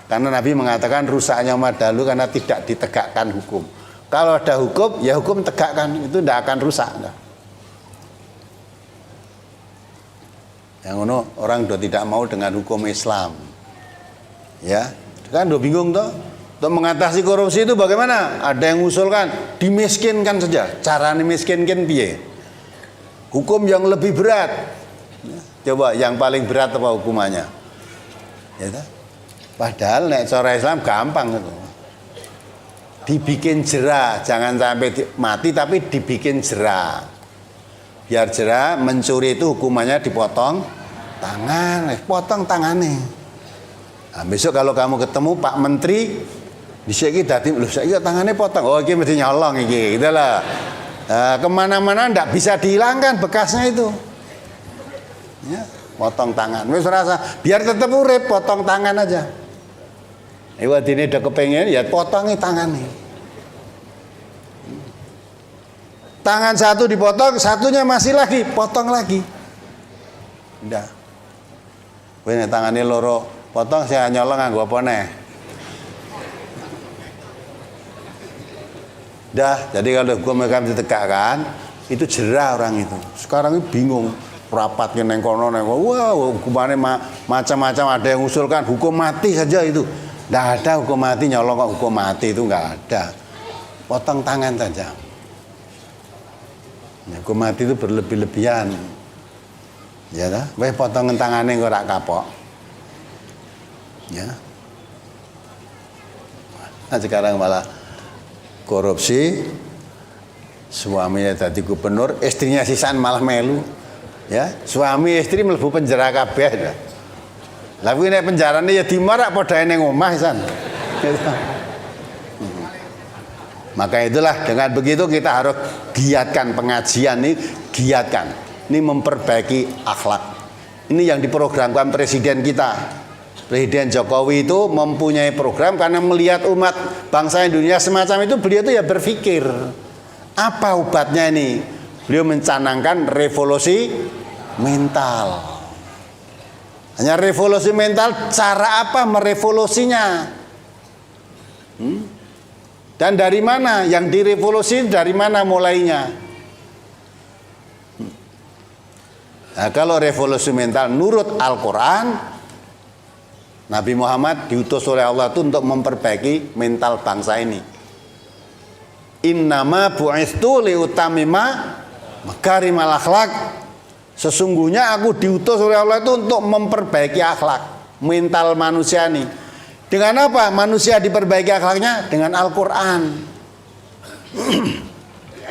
Karena Nabi mengatakan rusaknya umat dahulu karena tidak ditegakkan hukum. Kalau ada hukum, ya hukum tegakkan, itu tidak akan rusak. Enggak. Yang ono orang udah tidak mau dengan hukum Islam. Ya, kan udah bingung toh. Untuk mengatasi korupsi itu bagaimana? Ada yang usulkan dimiskinkan saja. Cara dimiskinkan piye? Hukum yang lebih berat. Coba yang paling berat apa hukumannya? Ya toh? Padahal nek cara Islam gampang itu. Dibikin jera, jangan sampai mati tapi dibikin jera. Biar jera, mencuri itu hukumannya dipotong tangan, potong tangannya. Nah, besok kalau kamu ketemu Pak Menteri, bisa kita lho saiki tangannya potong. Oh, ini mesti nyolong iki, gitu lah. Nah, kemana-mana ndak bisa dihilangkan bekasnya itu. Ya, potong tangan. Wis rasa, biar tetap urip, potong tangan aja. Ini udah kepengen ya potongi tangannya. Tangan satu dipotong, satunya masih lagi, potong lagi. Udah. Ini tangannya loro, potong saya nyolong nganggo apa neh. Dah, jadi kalau hukum mereka ditegakkan, itu jerah orang itu. Sekarang ini bingung, rapatnya neng kono neng kono. Wah, hukumannya macam-macam, ada yang usulkan hukum mati saja itu. Nggak ada hukum mati, nyolong kok hukum mati itu nggak ada. Potong tangan saja. Hukum mati itu berlebih-lebihan. Ya dah, weh potong tangannya kok rak kapok. Ya. Nah, sekarang malah korupsi, suaminya jadi gubernur, istrinya sisan malah melu. Ya, suami istri mlebu penjara kabeh dah. Lalu ini penjarane ya dimarak padha ning omah san. Maka itulah dengan begitu kita harus giatkan pengajian ini giatkan. Ini memperbaiki akhlak. Ini yang diprogramkan presiden kita. Presiden Jokowi itu mempunyai program karena melihat umat bangsa Indonesia semacam itu, beliau itu ya berpikir, apa obatnya ini? Beliau mencanangkan revolusi mental. Hanya revolusi mental, cara apa merevolusinya? Dan dari mana? Yang direvolusi dari mana mulainya? Nah, kalau revolusi mental nurut Al-Quran, Nabi Muhammad diutus oleh Allah itu untuk memperbaiki mental bangsa ini. Innama bu'istu liutamima makarimal akhlak. Sesungguhnya aku diutus oleh Allah itu untuk memperbaiki akhlak, mental manusia ini. Dengan apa manusia diperbaiki akhlaknya? Dengan Al-Quran.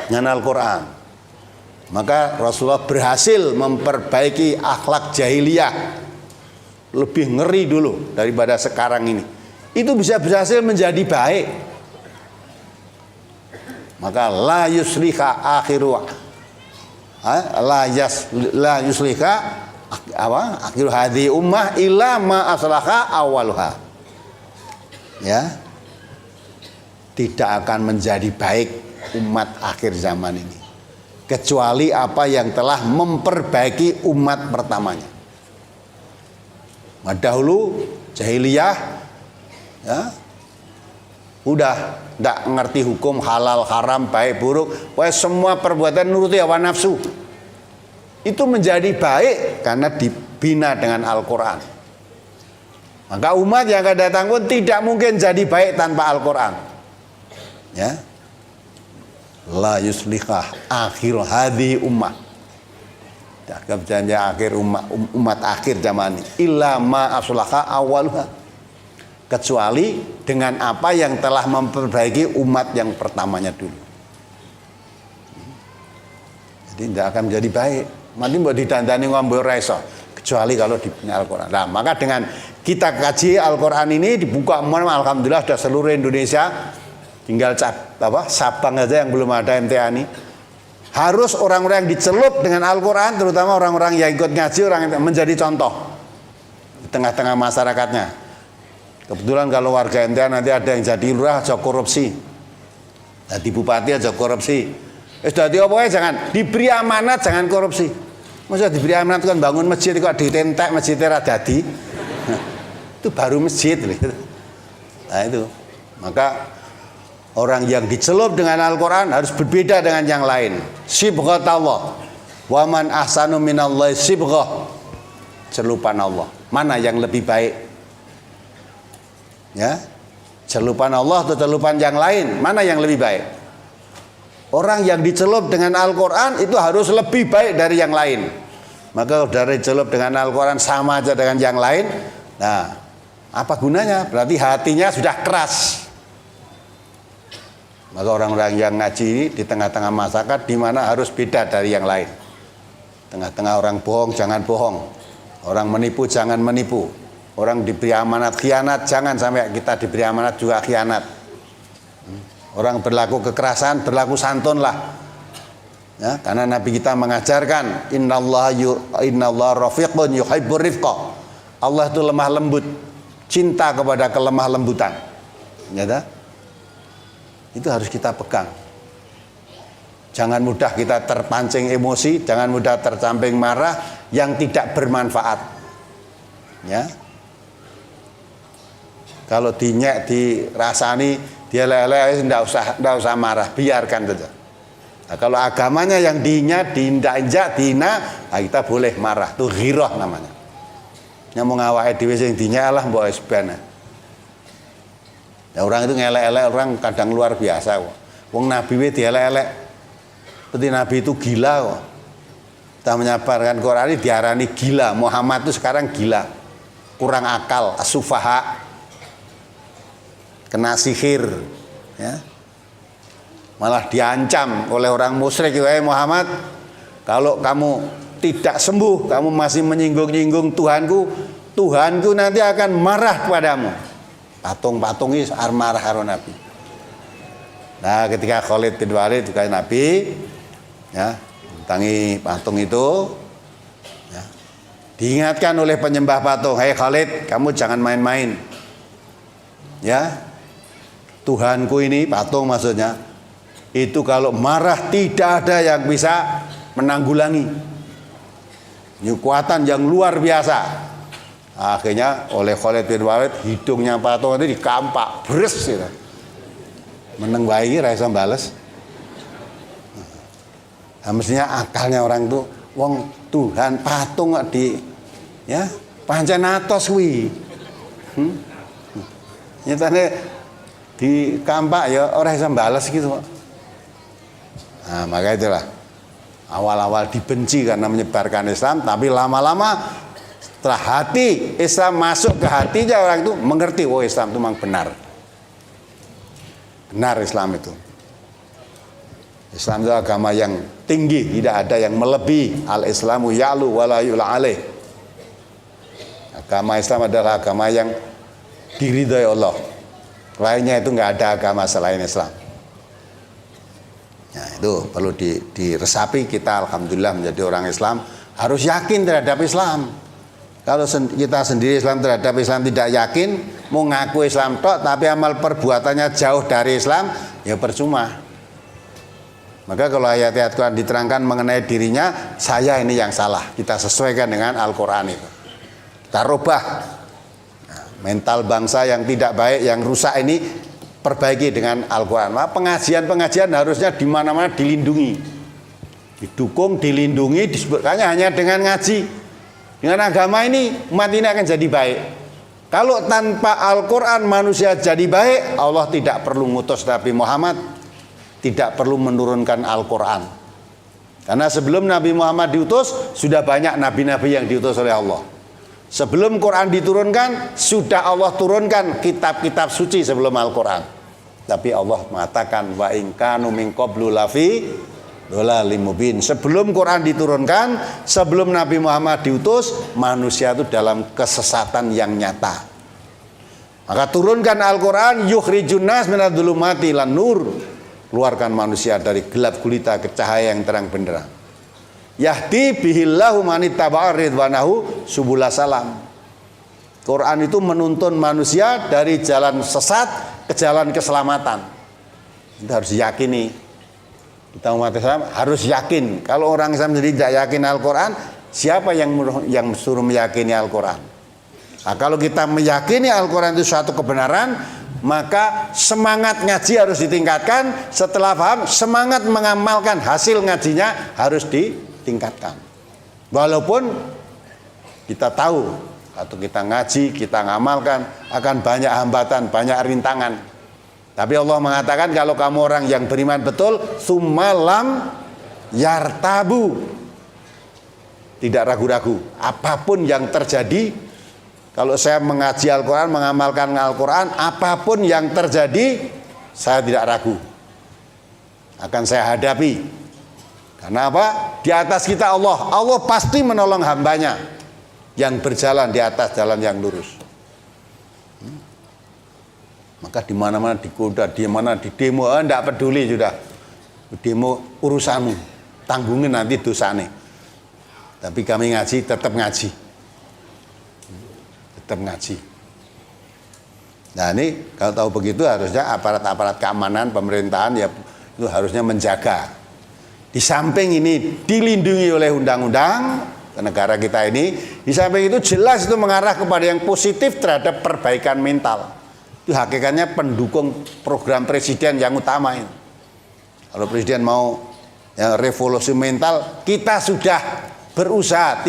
Dengan Al-Quran. Maka Rasulullah berhasil memperbaiki akhlak jahiliyah. Lebih ngeri dulu daripada sekarang ini. Itu bisa berhasil menjadi baik. Maka la yuslika akhiru la yuslika akhiru hadhi ummah illa ma aslaha awaluha. Ya. Tidak akan menjadi baik umat akhir zaman ini kecuali apa yang telah memperbaiki umat pertamanya. Dahulu jahiliyah ya, udah tidak ngerti hukum halal haram baik buruk, wah semua perbuatan nuruti hawa nafsu. Itu menjadi baik karena dibina dengan Al-Quran. Maka umat yang akan datang pun tidak mungkin jadi baik tanpa Al-Quran. Ya, la yuslihah akhir hadhi ummah. Kepercayaan akhir umat akhir zaman ini illa ma aslaha awalha, kecuali dengan apa yang telah memperbaiki umat yang pertamanya dulu. Jadi tidak akan menjadi baik. Mati mbok didandani ngombe ora iso kecuali kalau dibina Al-Qur'an. Nah, maka dengan kita kaji Al-Qur'an ini dibuka alhamdulillah sudah seluruh Indonesia, tinggal Sabang aja yang belum ada MTA ini. Harus orang-orang yang dicelup dengan Al-Quran, terutama orang-orang yang ikut ngaji, orang yang menjadi contoh di tengah-tengah masyarakatnya. Kebetulan kalau warga NTA nanti ada yang jadi lurah aja korupsi, jadi bupati aja korupsi. Jadi apa ya, jangan diberi amanat, jangan korupsi. Maksudnya diberi amanat kan bangun masjid kok ditentek masjidnya radadi. Nah, itu baru masjid. Nah itu, maka orang yang dicelup dengan Al-Quran harus berbeda dengan yang lain. Sibghatullah. Wa man ahsanu minallahi sibghah. Celupan Allah. Mana yang lebih baik? Ya. Celupan Allah atau celupan yang lain? Mana yang lebih baik? Orang yang dicelup dengan Al-Quran itu harus lebih baik dari yang lain. Maka dari dicelup dengan Al-Quran sama aja dengan yang lain. Nah, apa gunanya? Berarti hatinya sudah keras. Maka orang-orang yang ngaji di tengah-tengah masyarakat di mana harus beda dari yang lain. Tengah-tengah orang bohong jangan bohong. Orang menipu jangan menipu. Orang diberi amanat khianat jangan sampai kita diberi amanat juga khianat. Orang berlaku kekerasan berlaku santunlah. Ya, karena Nabi kita mengajarkan innallaha rafiqun yuhibbur rifqa. Allah itu lemah lembut, cinta kepada kelemah lembutan. Ya, itu harus kita pegang. Jangan mudah kita terpancing emosi, jangan mudah tercamping marah yang tidak bermanfaat. Ya. Kalau dinyek, dirasani, dia lele, tidak usah marah, biarkan saja. Nah, kalau agamanya yang diinjak, dihina, nah kita boleh marah. Itu ghirah namanya. Yang mau ngawake dhewe sing dinyek lah mbok esbana. Ya, orang itu ngelek-elek orang kadang luar biasa kok. Wong Nabi we dielek-elek. Seperti Nabi itu gila kok. Kita menyabarkan Quran ini diarani gila. Muhammad itu sekarang gila. Kurang akal, asufaha. Kena sihir, ya. Malah diancam oleh orang musyrik, "Wahai Muhammad, kalau kamu tidak sembuh, kamu masih menyinggung-nyinggung Tuhanku, Tuhanku nanti akan marah kepadamu." Patung-patung ini marah karo Nabi. Nah, ketika Khalid bin Walid juga Nabi, ya, datangi patung itu, ya, diingatkan oleh penyembah patung, "Hei Khalid, kamu jangan main-main. Ya, Tuhanku ini," patung maksudnya, "itu kalau marah tidak ada yang bisa menanggulangi. Kekuatan yang luar biasa." Akhirnya oleh Khalid bin Walid hidungnya patung itu dikampak, bres gitu. Meneng bayi rasa bales. Nah, mestinya akalnya orang itu, wong Tuhan patung di, ya, pancen atos kuwi. Nyatane dikampak ya ora iso bales gitu. Nah, maka itulah awal-awal dibenci karena menyebarkan Islam, tapi lama-lama setelah hati Islam masuk ke hatinya orang itu mengerti, oh Islam itu memang benar. Benar Islam itu. Islam itu agama yang tinggi, tidak ada yang melebihi. Al-Islamu ya'lu wa la yu'la alaih. Agama Islam adalah agama yang diridhai Allah. Lainnya itu nggak ada agama selain Islam. Nah, itu perlu diresapi. Kita alhamdulillah menjadi orang Islam harus yakin terhadap Islam. Kalau kita sendiri Islam terhadap Islam tidak yakin, mau ngaku Islam tok tapi amal perbuatannya jauh dari Islam, ya percuma. Maka kalau ayat-ayat Quran diterangkan mengenai dirinya, saya ini yang salah, kita sesuaikan dengan Al-Quran itu. Kita rubah. Nah, mental bangsa yang tidak baik, yang rusak ini perbaiki dengan Al-Quran. Nah, pengajian-pengajian harusnya di mana-mana dilindungi, didukung, dilindungi, disebutkannya hanya dengan ngaji. Dengan agama ini umat ini akan jadi baik. Kalau tanpa Al-Quran manusia jadi baik, Allah tidak perlu ngutus Nabi Muhammad, tidak perlu menurunkan Al-Quran. Karena sebelum Nabi Muhammad diutus, sudah banyak nabi-nabi yang diutus oleh Allah. Sebelum Quran diturunkan, sudah Allah turunkan kitab-kitab suci sebelum Al-Quran. Tapi Allah mengatakan, wa in kanu min qablu lafi dhalalim mubin. Sebelum Quran diturunkan, sebelum Nabi Muhammad diutus, manusia itu dalam kesesatan yang nyata. Maka turunkan Al-Quran, yukhrijun nas minadh-dhulumati ilan nur. Keluarkan manusia dari gelap gulita ke cahaya yang terang benderang. Yahdi bihillahu manittaba'a ridwanahu subula salam. Quran itu menuntun manusia dari jalan sesat ke jalan keselamatan. Kita harus yakini. Kita umat Islam harus yakin. Kalau orang Islam sendiri tidak yakin Al-Quran, siapa yang suruh meyakini Al-Quran? Nah, kalau kita meyakini Al-Quran itu suatu kebenaran, maka semangat ngaji harus ditingkatkan. Setelah paham, semangat mengamalkan hasil ngajinya harus ditingkatkan. Walaupun kita tahu atau kita ngaji, kita ngamalkan akan banyak hambatan, banyak rintangan. Tapi Allah mengatakan kalau kamu orang yang beriman betul, summalam yartabu, tidak ragu-ragu. Apapun yang terjadi, kalau saya mengaji Al-Quran, mengamalkan Al-Quran, apapun yang terjadi, saya tidak ragu. Akan saya hadapi. Karena apa? Di atas kita Allah. Allah pasti menolong hambanya yang berjalan di atas jalan yang lurus. Maka di mana-mana digoda, di mana di demo, enggak peduli sudah. Demo urusanmu, tanggungin nanti dosane. Tapi kami ngaji, tetap ngaji. Tetap ngaji. Nah ini kalau tahu begitu harusnya aparat-aparat keamanan pemerintahan ya itu harusnya menjaga. Di samping ini dilindungi oleh undang-undang negara kita ini, di samping itu jelas itu mengarah kepada yang positif terhadap perbaikan mental. Itu hakikatnya pendukung program presiden yang utama ini. Kalau presiden mau ya, revolusi mental, kita sudah berusaha,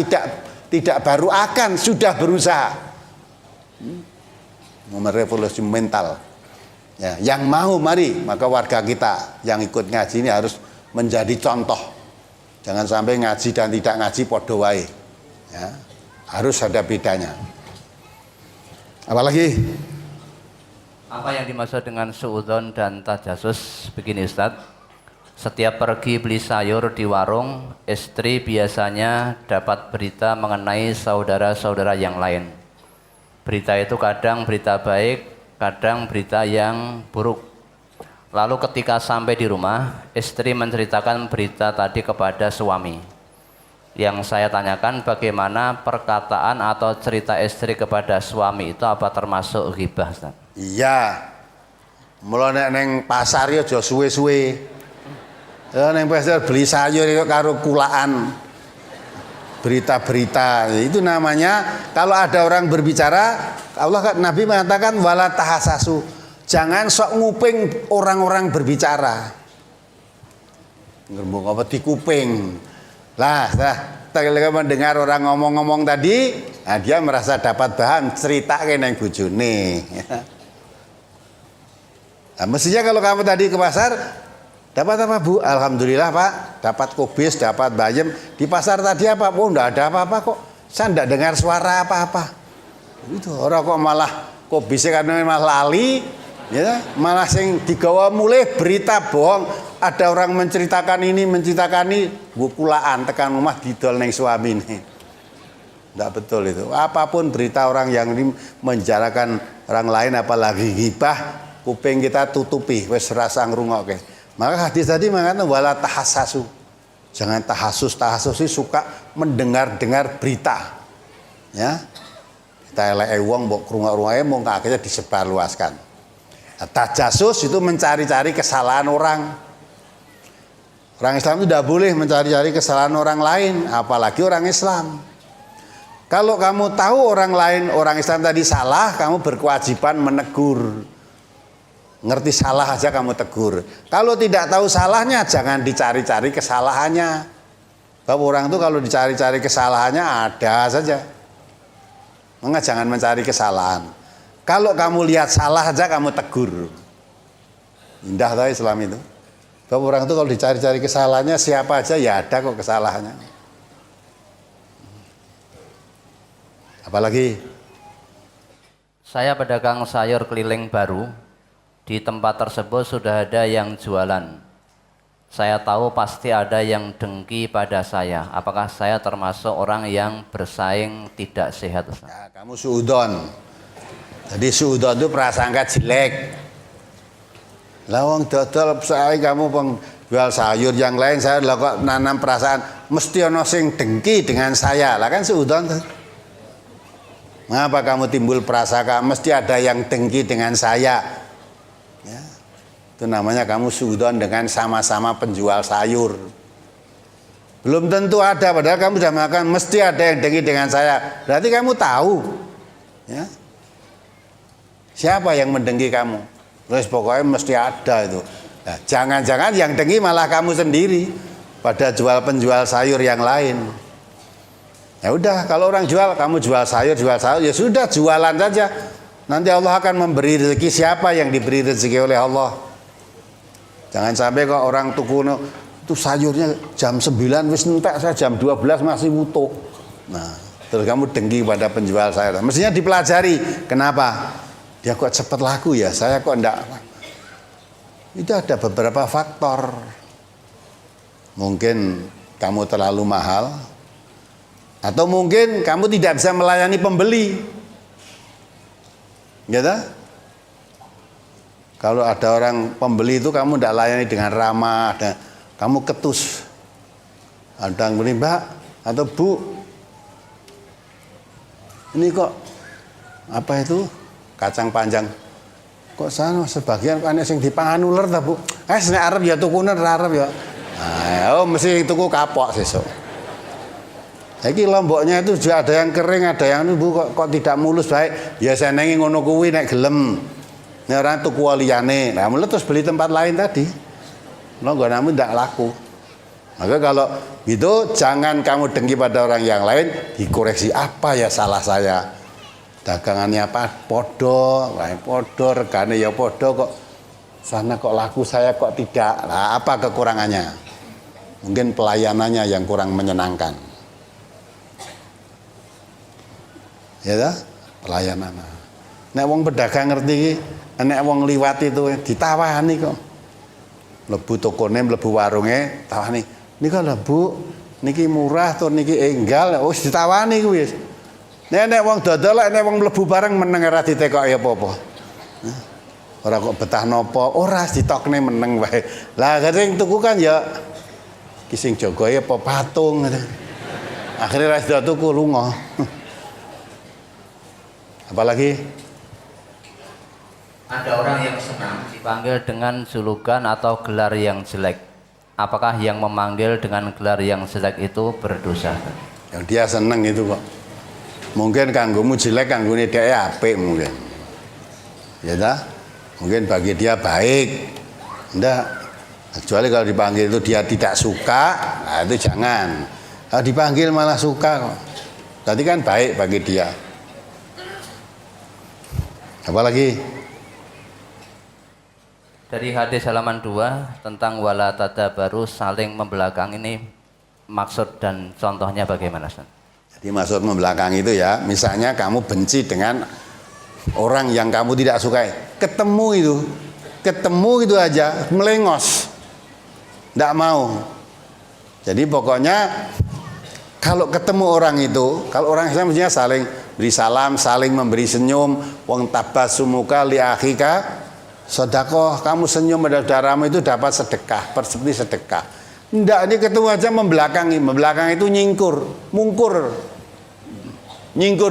tidak baru akan sudah berusaha merevolusi mental. Ya, yang mau mari, maka warga kita yang ikut ngaji ini harus menjadi contoh. Jangan sampai ngaji dan tidak ngaji podo wae. Ya, harus ada bedanya. Apalagi
apa yang dimaksud dengan suudzon dan tajasus? Begini Ustadz, setiap pergi beli sayur di warung, istri biasanya dapat berita mengenai saudara-saudara yang lain. Berita itu kadang berita baik, kadang berita yang buruk. Lalu ketika sampai di rumah, istri menceritakan berita tadi kepada suami. Yang saya tanyakan, bagaimana perkataan atau cerita istri kepada suami itu apa termasuk ghibah, Ustaz?
Iya. Mula nek neng pasar ya aja suwe-suwe. Ya neng pasar beli sayur ya karo kulaan. Berita-berita itu namanya kalau ada orang berbicara, Nabi mengatakan wala tahasasu. Jangan sok nguping orang-orang berbicara. Ngerembung apa di kuping. Lah, ketika mendengar orang ngomong-ngomong tadi, nah dia merasa dapat bahan cerita neng bojone. Nah, mestinya kalau kamu tadi ke pasar, dapat apa Bu? Alhamdulillah Pak, dapat kubis, dapat bayam. Di pasar tadi apa? Oh, enggak ada apa-apa kok. Saya enggak dengar suara apa-apa. Itu orang kok malah kubisnya karena malah lali. Ya, malah sing digawa mulai berita bohong, ada orang menceritakan ini bukulaan tekan rumah didol neng suami nih. Tidak betul itu. Apapun berita orang yang menjarakan orang lain apalagi ghibah, kuping kita tutupi wis rasa ngrungokke. Maka hadis tadi mengatakan wala tahassasu. Jangan tahasus sih suka mendengar-dengar berita. Ya. Kita eleke wong mbok krungu-krungoke mung akhirnya disebarluaskan. Tajasus itu mencari-cari kesalahan orang. Orang Islam itu tidak boleh mencari-cari kesalahan orang lain, apalagi orang Islam. Kalau kamu tahu orang lain, orang Islam tadi salah, kamu berkewajiban menegur. Ngerti salah aja kamu tegur. Kalau tidak tahu salahnya, jangan dicari-cari kesalahannya. Sebab orang itu kalau dicari-cari kesalahannya ada saja. Maka jangan mencari kesalahan. Kalau kamu lihat salah aja kamu tegur. Indah tahu Islam itu. Sebab orang itu kalau dicari-cari kesalahannya siapa aja ya ada kok kesalahannya. Apalagi
saya pedagang sayur keliling baru. Di tempat tersebut sudah ada yang jualan. Saya tahu pasti ada yang dengki pada saya. Apakah saya termasuk orang yang bersaing tidak sehat?
Ya, kamu suudon. Jadi suudon itu prasangka jelek. Lawang dodol saya kamu penjual sayur yang lain saya kok nanam perasaan mesti ono sing dengki dengan saya. Lah kan suudon. Mengapa kamu timbul prasangka mesti ada yang dengki dengan saya? Ya. Itu namanya kamu suudon dengan sama-sama penjual sayur. Belum tentu ada padahal kamu sudah makan mesti ada yang dengki dengan saya. Berarti kamu tahu. Ya. Siapa yang mendengki kamu? Terus pokoknya mesti ada itu. Nah, jangan-jangan yang dengki malah kamu sendiri pada penjual sayur yang lain. Ya udah, kalau orang jual, kamu jual sayur, ya sudah jualan saja. Nanti Allah akan memberi rezeki siapa yang diberi rezeki oleh Allah. Jangan sampai kok orang tuku itu sayurnya jam 9 wis entek, saya jam 12 masih utuh. Nah, terus kamu dengki pada penjual sayur. Mestinya dipelajari. Kenapa? Dia kok cepat laku ya, saya kok enggak. Itu ada beberapa faktor. Mungkin kamu terlalu mahal, atau mungkin kamu tidak bisa melayani pembeli. Gitu? Kalau ada orang pembeli itu kamu tidak layani dengan ramah, kamu ketus. Ada yang beli, Mbak atau Bu, ini kok apa itu? Kacang panjang kok sana sebagian kan sing dipangan uler ta Bu. Nek arep ya tukune arep ya. Nah, oh mesti tuku kapok sesuk. Saiki lomboknya itu juga ada yang kering, ada yang Bu kok tidak mulus baik. Ya senenge ngono kuwi nek gelem. Nek ora tuku liyane. Nah, mulai terus beli tempat lain tadi. Longgonamu ndak laku. Maka kalau gitu jangan kamu dengki pada orang yang lain, dikoreksi apa ya salah saya. Dagangannya apa? Podo, regane ya podo kok sana kok laku saya kok tidak. Nah, apa kekurangannya? Mungkin pelayanannya yang kurang menyenangkan. Ya dah, pelayanan. Nek wong pedagang ngerti, nek wong liwat itu ditawani kok. Mlebu tokone, mlebu warunge, tawani. Nika lho Bu, niki murah tur niki enggal, wis ditawani kuwi wis. Nek wong dodol nek wong mlebu bareng meneng ora ditekoki apa-apa. Ora kok betah nopo, ora ditokne meneng wae. Lah kadang tuku kan ya ki sing jaga ya apa patung. Akhirnya ra sida tuku lunga. Apalagi
ada orang yang senang dipanggil dengan julukan atau gelar yang jelek. Apakah yang memanggil dengan gelar yang jelek itu berdosa?
Yang dia seneng itu kok. Mungkin kanggomu jelek, kanggone dhek apik mungkin. Ya dah? Mungkin bagi dia baik. Enggak. Kecuali kalau dipanggil itu dia tidak suka, nah itu jangan. Kalau dipanggil malah suka kok. Berarti kan baik bagi dia. Apalagi
dari hadis halaman 2 tentang wala tadabaru, saling membelakang, ini maksud dan contohnya bagaimana, Ustaz?
Jadi maksud membelakang itu ya, misalnya kamu benci dengan orang yang kamu tidak sukai, ketemu itu aja melengos, tidak mau. Jadi pokoknya kalau ketemu orang itu, kalau orang Islam mestinya saling beri salam, saling memberi senyum. Wong tabassumuka li akhika sedekah, kamu senyum pada saudaramu itu dapat sedekah, seperti sedekah. Enggak, ini ketemu aja membelakangi. Membelakang itu mungkur,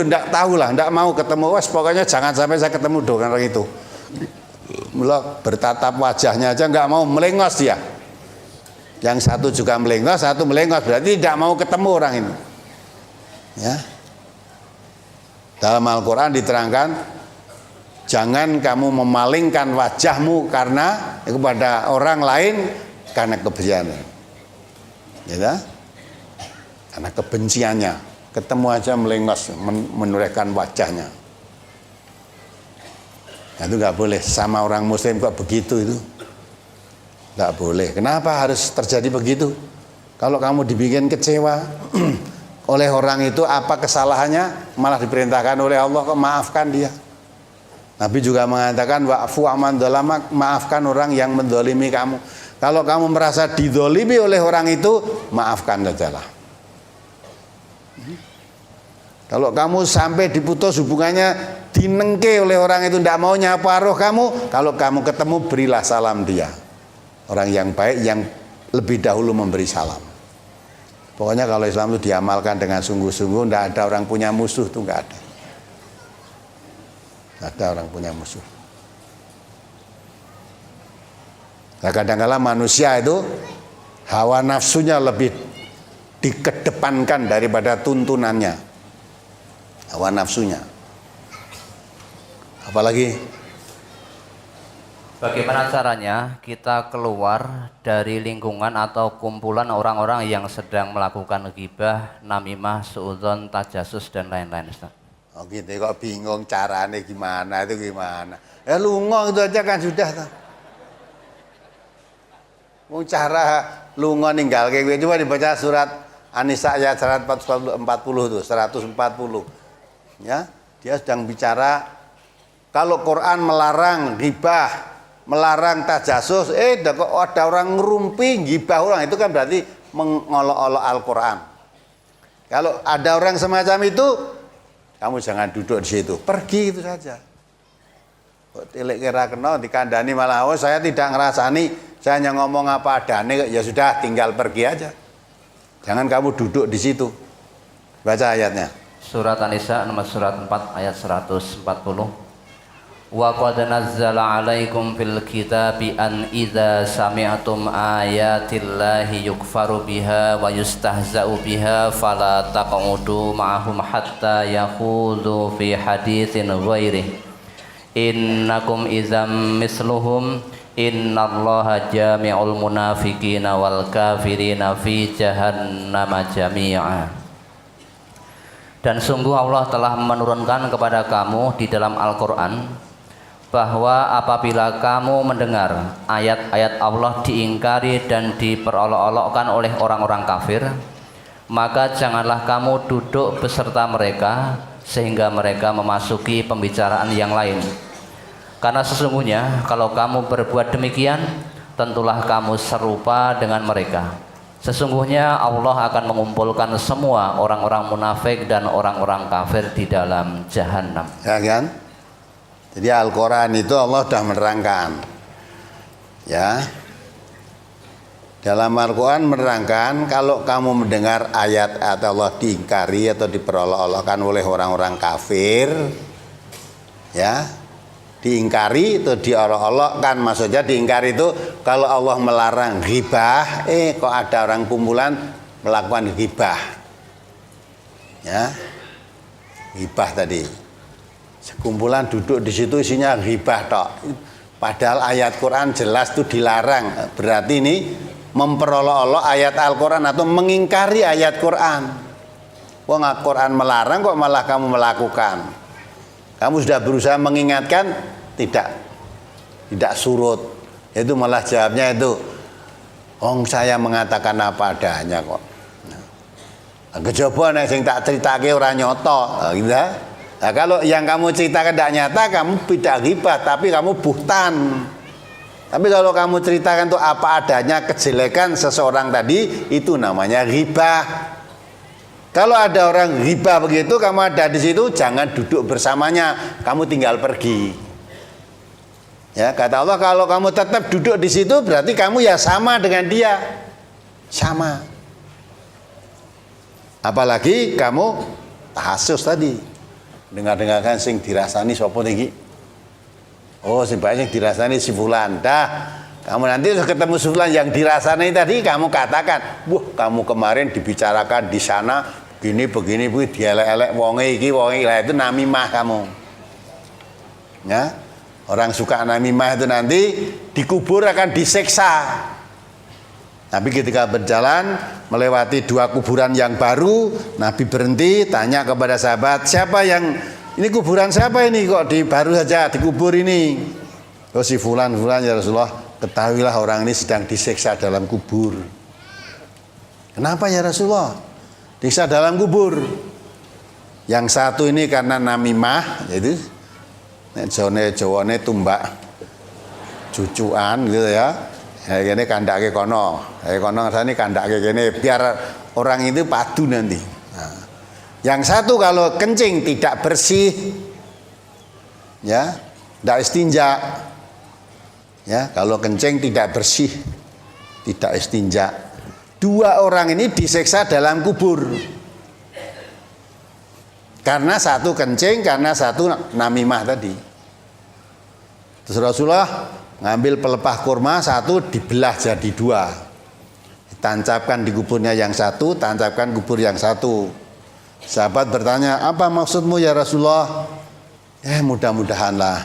enggak tahu lah, enggak mau ketemu. Wes pokoknya jangan sampai saya ketemu dengan orang itu. Mula bertatap wajahnya aja enggak mau, melengos dia. Yang satu juga melengos, satu melengos, berarti tidak mau ketemu orang ini. Ya. Dalam Al-Qur'an diterangkan, jangan kamu memalingkan wajahmu karena kepada orang lain karena kebencian. Ya, karena kebenciannya, ketemu aja melengos, menorehkan wajahnya. Nah, itu nggak boleh. Sama orang Muslim kok begitu itu, nggak boleh. Kenapa harus terjadi begitu? Kalau kamu dibikin kecewa oleh orang itu, apa kesalahannya? Malah diperintahkan oleh Allah kok maafkan dia. Nabi juga mengatakan wa'fu aman dolamak, maafkan orang yang mendolimi kamu. Kalau kamu merasa didolimi oleh orang itu, maafkan sajalah. Kalau kamu sampai diputus hubungannya, dinengke oleh orang itu, tidak mau nyapa roh kamu, kalau kamu ketemu berilah salam dia. Orang yang baik yang lebih dahulu memberi salam. Pokoknya kalau Islam itu diamalkan dengan sungguh-sungguh, tidak ada orang punya musuh, itu nggak ada. Ada orang punya musuh. Nah, kadang-kadang manusia itu hawa nafsunya lebih dikedepankan daripada tuntunannya. Hawa nafsunya. Apalagi
bagaimana caranya kita keluar dari lingkungan atau kumpulan orang-orang yang sedang melakukan ghibah, namimah, suudzon, tajasus dan lain-lain, Ustaz?
Oh gitu, kok bingung caranya gimana, itu gimana. Ya lunga itu aja kan sudah. Mau cara lunga ninggal kayak gue, coba dibaca surat An-Nisa ayat 140 tuh, 140. Ya, dia sedang bicara kalau Quran melarang ghibah, melarang tajasus, kok ada orang ngerumpi ghibah orang, itu kan berarti mengolok-olok Al-Quran. Kalau ada orang semacam itu, kamu jangan duduk di situ, pergi itu saja. Kok tilik kira kena dikandani malah, oh saya tidak ngerasani, saya hanya ngomong apa adanya, ya sudah tinggal pergi aja. Jangan kamu duduk di situ. Baca ayatnya.
Surat An-Nisa nomor surat 4 ayat 140. Wa qad nazzala 'alaikum fil kitabi an idza sami'tum ayatillahi yukfaru biha wa yustahza'u biha fala taq'udu ma'ahum hatta yakhudhu fi haditsin ghairihi innakum idzam misluhum innallaha jami'ul munafiqina wal kafirina fi jahannama jami'a. Dan sungguh Allah telah menurunkan kepada kamu di dalam Al-Quran bahwa apabila kamu mendengar ayat-ayat Allah diingkari dan diperolok-olokkan oleh orang-orang kafir, maka janganlah kamu duduk beserta mereka sehingga mereka memasuki pembicaraan yang lain. Karena sesungguhnya kalau kamu berbuat demikian, tentulah kamu serupa dengan mereka. Sesungguhnya Allah akan mengumpulkan semua orang-orang munafik dan orang-orang kafir di dalam jahanam.
Ya kan? Jadi Al-Quran itu Allah sudah menerangkan, ya. Dalam Al-Quran menerangkan kalau kamu mendengar ayat Allah diingkari atau diperolok-olokkan oleh orang-orang kafir, ya, diingkari atau diolok-olokkan, maksudnya diingkari itu kalau Allah melarang ghibah, kok ada orang kumpulan melakukan ghibah, ya, ghibah tadi. Sekumpulan duduk di situ isinya ghibah tok. Padahal ayat Quran jelas itu dilarang. Berarti ini memperolok-olok ayat Al-Quran atau mengingkari ayat Quran. Wong Al-Quran melarang kok malah kamu melakukan. Kamu sudah berusaha mengingatkan, tidak surut. Itu malah jawabnya itu, saya mengatakan apa adanya kok. Kejaba nek sing tak critake ora nyoto, gitu. Nah, kalau yang kamu ceritakan tidak nyata, kamu tidak ghibah, tapi kamu buhtan. Tapi kalau kamu ceritakan itu apa adanya kejelekan seseorang tadi, itu namanya ghibah. Kalau ada orang ghibah begitu, kamu ada di situ, jangan duduk bersamanya, kamu tinggal pergi. Ya, kata Allah, kalau kamu tetap duduk di situ, berarti kamu ya sama dengan dia, sama. Apalagi kamu tahasus tadi. Dengar-dengarkan sing dirasani sapa niki? Oh, sing dirasani si fulan. Dah, kamu nanti ketemu si fulan yang dirasani tadi, kamu katakan, "Wah, kamu kemarin dibicarakan di sana begini dielek-elek wonge iki, lah itu namimah kamu." Ya. Orang suka namimah itu nanti dikubur akan disiksa. Tapi ketika berjalan melewati 2 kuburan yang baru, Nabi berhenti tanya kepada sahabat, siapa yang ini kuburan siapa ini kok baru saja dikubur ini? Oh si fulan ya Rasulullah, ketahuilah orang ini sedang disiksa dalam kubur. Kenapa ya Rasulullah? Disiksa dalam kubur. Yang satu ini karena namimah, yaitu jawane tumbak cucuan gitu ya. Ini kandake kono ngersani kandake kene biar orang itu padu nanti. Nah, yang satu kalau kencing tidak bersih, ya, tidak istinja, ya, kalau kencing tidak bersih, tidak istinja. 2 orang ini disiksa dalam kubur. Karena satu kencing, karena satu namimah tadi. Terus Rasulullah ngambil pelepah kurma satu dibelah jadi 2, tancapkan di kuburnya yang satu, tancapkan kubur yang satu. Sahabat bertanya, apa maksudmu ya Rasulullah? Mudah-mudahanlah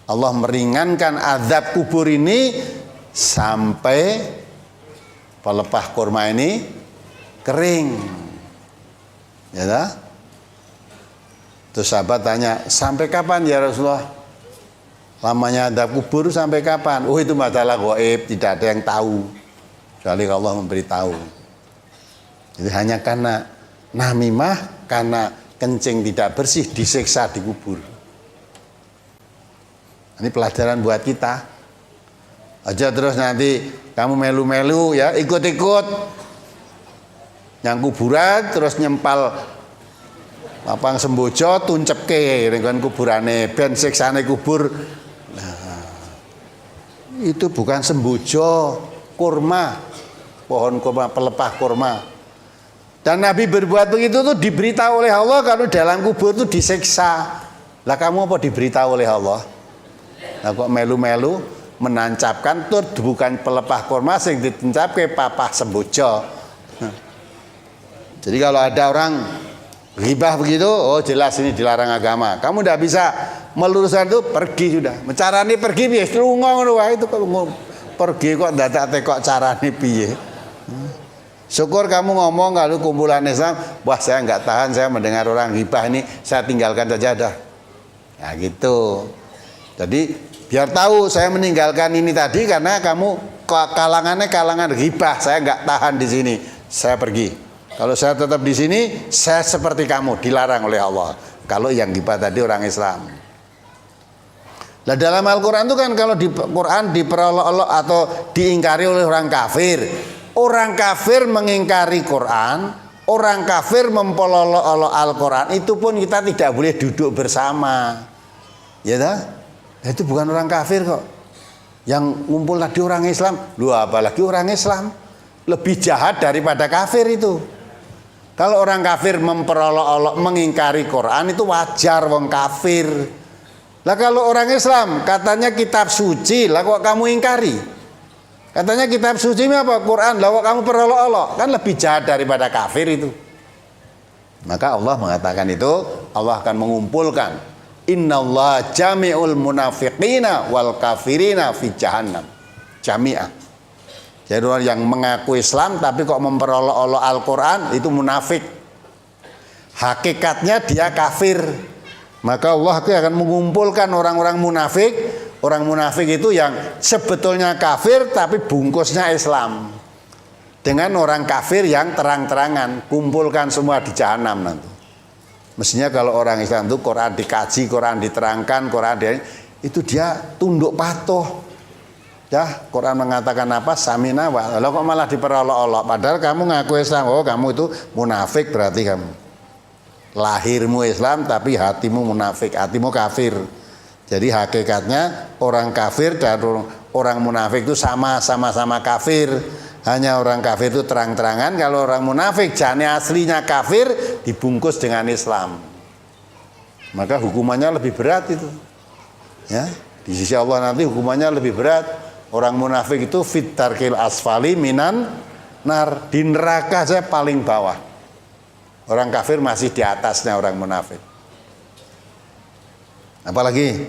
Allah meringankan azab kubur ini sampai pelepah kurma ini kering, ya dah? Terus sahabat tanya, sampai kapan ya Rasulullah? Lamanya adab kubur sampai kapan? Oh itu masalah gaib, tidak ada yang tahu kecuali Allah memberitahu. Jadi hanya karena namimah, karena kencing tidak bersih disiksa di kubur. Ini pelajaran buat kita. Aja terus nanti kamu melu-melu ya, ikut-ikut yang kuburan terus nyempal lapang sembojo tuncepke dengan kuburane ben siksane kubur. Itu bukan sembojo, kurma, pohon kurma, pelepah kurma. Dan Nabi berbuat begitu tuh diberitahu oleh Allah kalau dalam kubur itu disiksa. Lah kamu apa diberitahu oleh Allah? Lah kok melu-melu menancapkan tuh bukan pelepah kurma sing ditancapke papah sembojo. Jadi kalau ada orang ghibah begitu, oh jelas ini dilarang agama. Kamu tidak bisa meluruskan itu, pergi sudah. Carane pergi piye? Lunga ngono wae itu pergi kok dadak tekok carane piye. Syukur kamu ngomong kalau kumpulan Islam, wah saya enggak tahan saya mendengar orang ghibah ini, saya tinggalkan saja dah. Ya gitu. Jadi biar tahu saya meninggalkan ini tadi karena kamu kalangannya kalangan ghibah, saya enggak tahan di sini, saya pergi. Kalau saya tetap di sini, saya seperti kamu, dilarang oleh Allah. Kalau yang ghibah tadi orang Islam. Nah dalam Al-Quran itu kan kalau di Quran diperolok-olok atau diingkari oleh orang kafir. Orang kafir mengingkari Quran, orang kafir mempololok-olok Al-Quran, itu pun kita tidak boleh duduk bersama. Ya dah, itu bukan orang kafir kok. Yang ngumpul tadi orang Islam, lu apalagi orang Islam lebih jahat daripada kafir itu. Kalau orang kafir memperolok-olok mengingkari Quran itu wajar, wong kafir. Lah kalau orang Islam katanya kitab suci, lah kok kamu ingkari? Katanya kitab suci ini apa? Quran, lah kok kamu perolok-olok? Kan lebih jahat daripada kafir itu. Maka Allah mengatakan itu, Allah akan mengumpulkan. Innallaha jami'ul munafiqina wal kafirina fi jahannam. Jami'ah. Jadi orang yang mengaku Islam tapi kok memperolok-olok Al-Quran itu munafik. Hakikatnya dia kafir. Maka Allah akan mengumpulkan orang-orang munafik. Orang munafik itu yang sebetulnya kafir tapi bungkusnya Islam. Dengan orang kafir yang terang-terangan. Kumpulkan semua di jahanam nanti. Mestinya kalau orang Islam itu Quran dikaji, Quran diterangkan, itu dia tunduk patuh. Ya, Quran mengatakan apa? Samina wa. Lo kok malah diperolok-olok? Padahal kamu ngaku Islam, oh kamu itu munafik berarti kamu. Lahirmu Islam tapi hatimu munafik, hatimu kafir. Jadi hakikatnya orang kafir dan orang munafik itu sama-sama kafir. Hanya orang kafir itu terang-terangan, kalau orang munafik jane aslinya kafir dibungkus dengan Islam. Maka hukumannya lebih berat itu. Ya, di sisi Allah nanti hukumannya lebih berat. Orang munafik itu fit tarkil asfali minan nar, di neraka saya paling bawah. Orang kafir masih di atasnya orang munafik. Apalagi?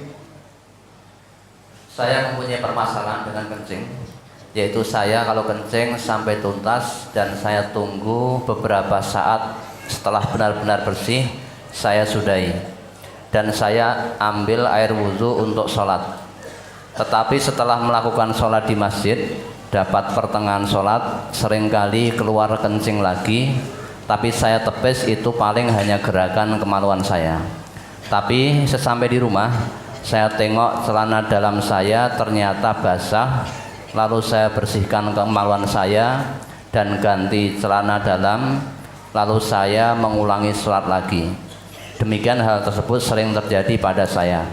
Saya mempunyai permasalahan dengan kencing, yaitu saya kalau kencing sampai tuntas dan saya tunggu beberapa saat setelah benar-benar bersih, saya sudahi dan saya ambil air wudhu untuk sholat. Tetapi setelah melakukan sholat di masjid, dapat pertengahan sholat seringkali keluar kencing lagi, tapi saya tepis itu paling hanya gerakan kemaluan saya. Tapi sesampai di rumah, saya tengok celana dalam saya ternyata basah. Lalu saya bersihkan kemaluan saya dan ganti celana dalam. Lalu saya mengulangi sholat lagi. Demikian hal tersebut sering terjadi pada saya.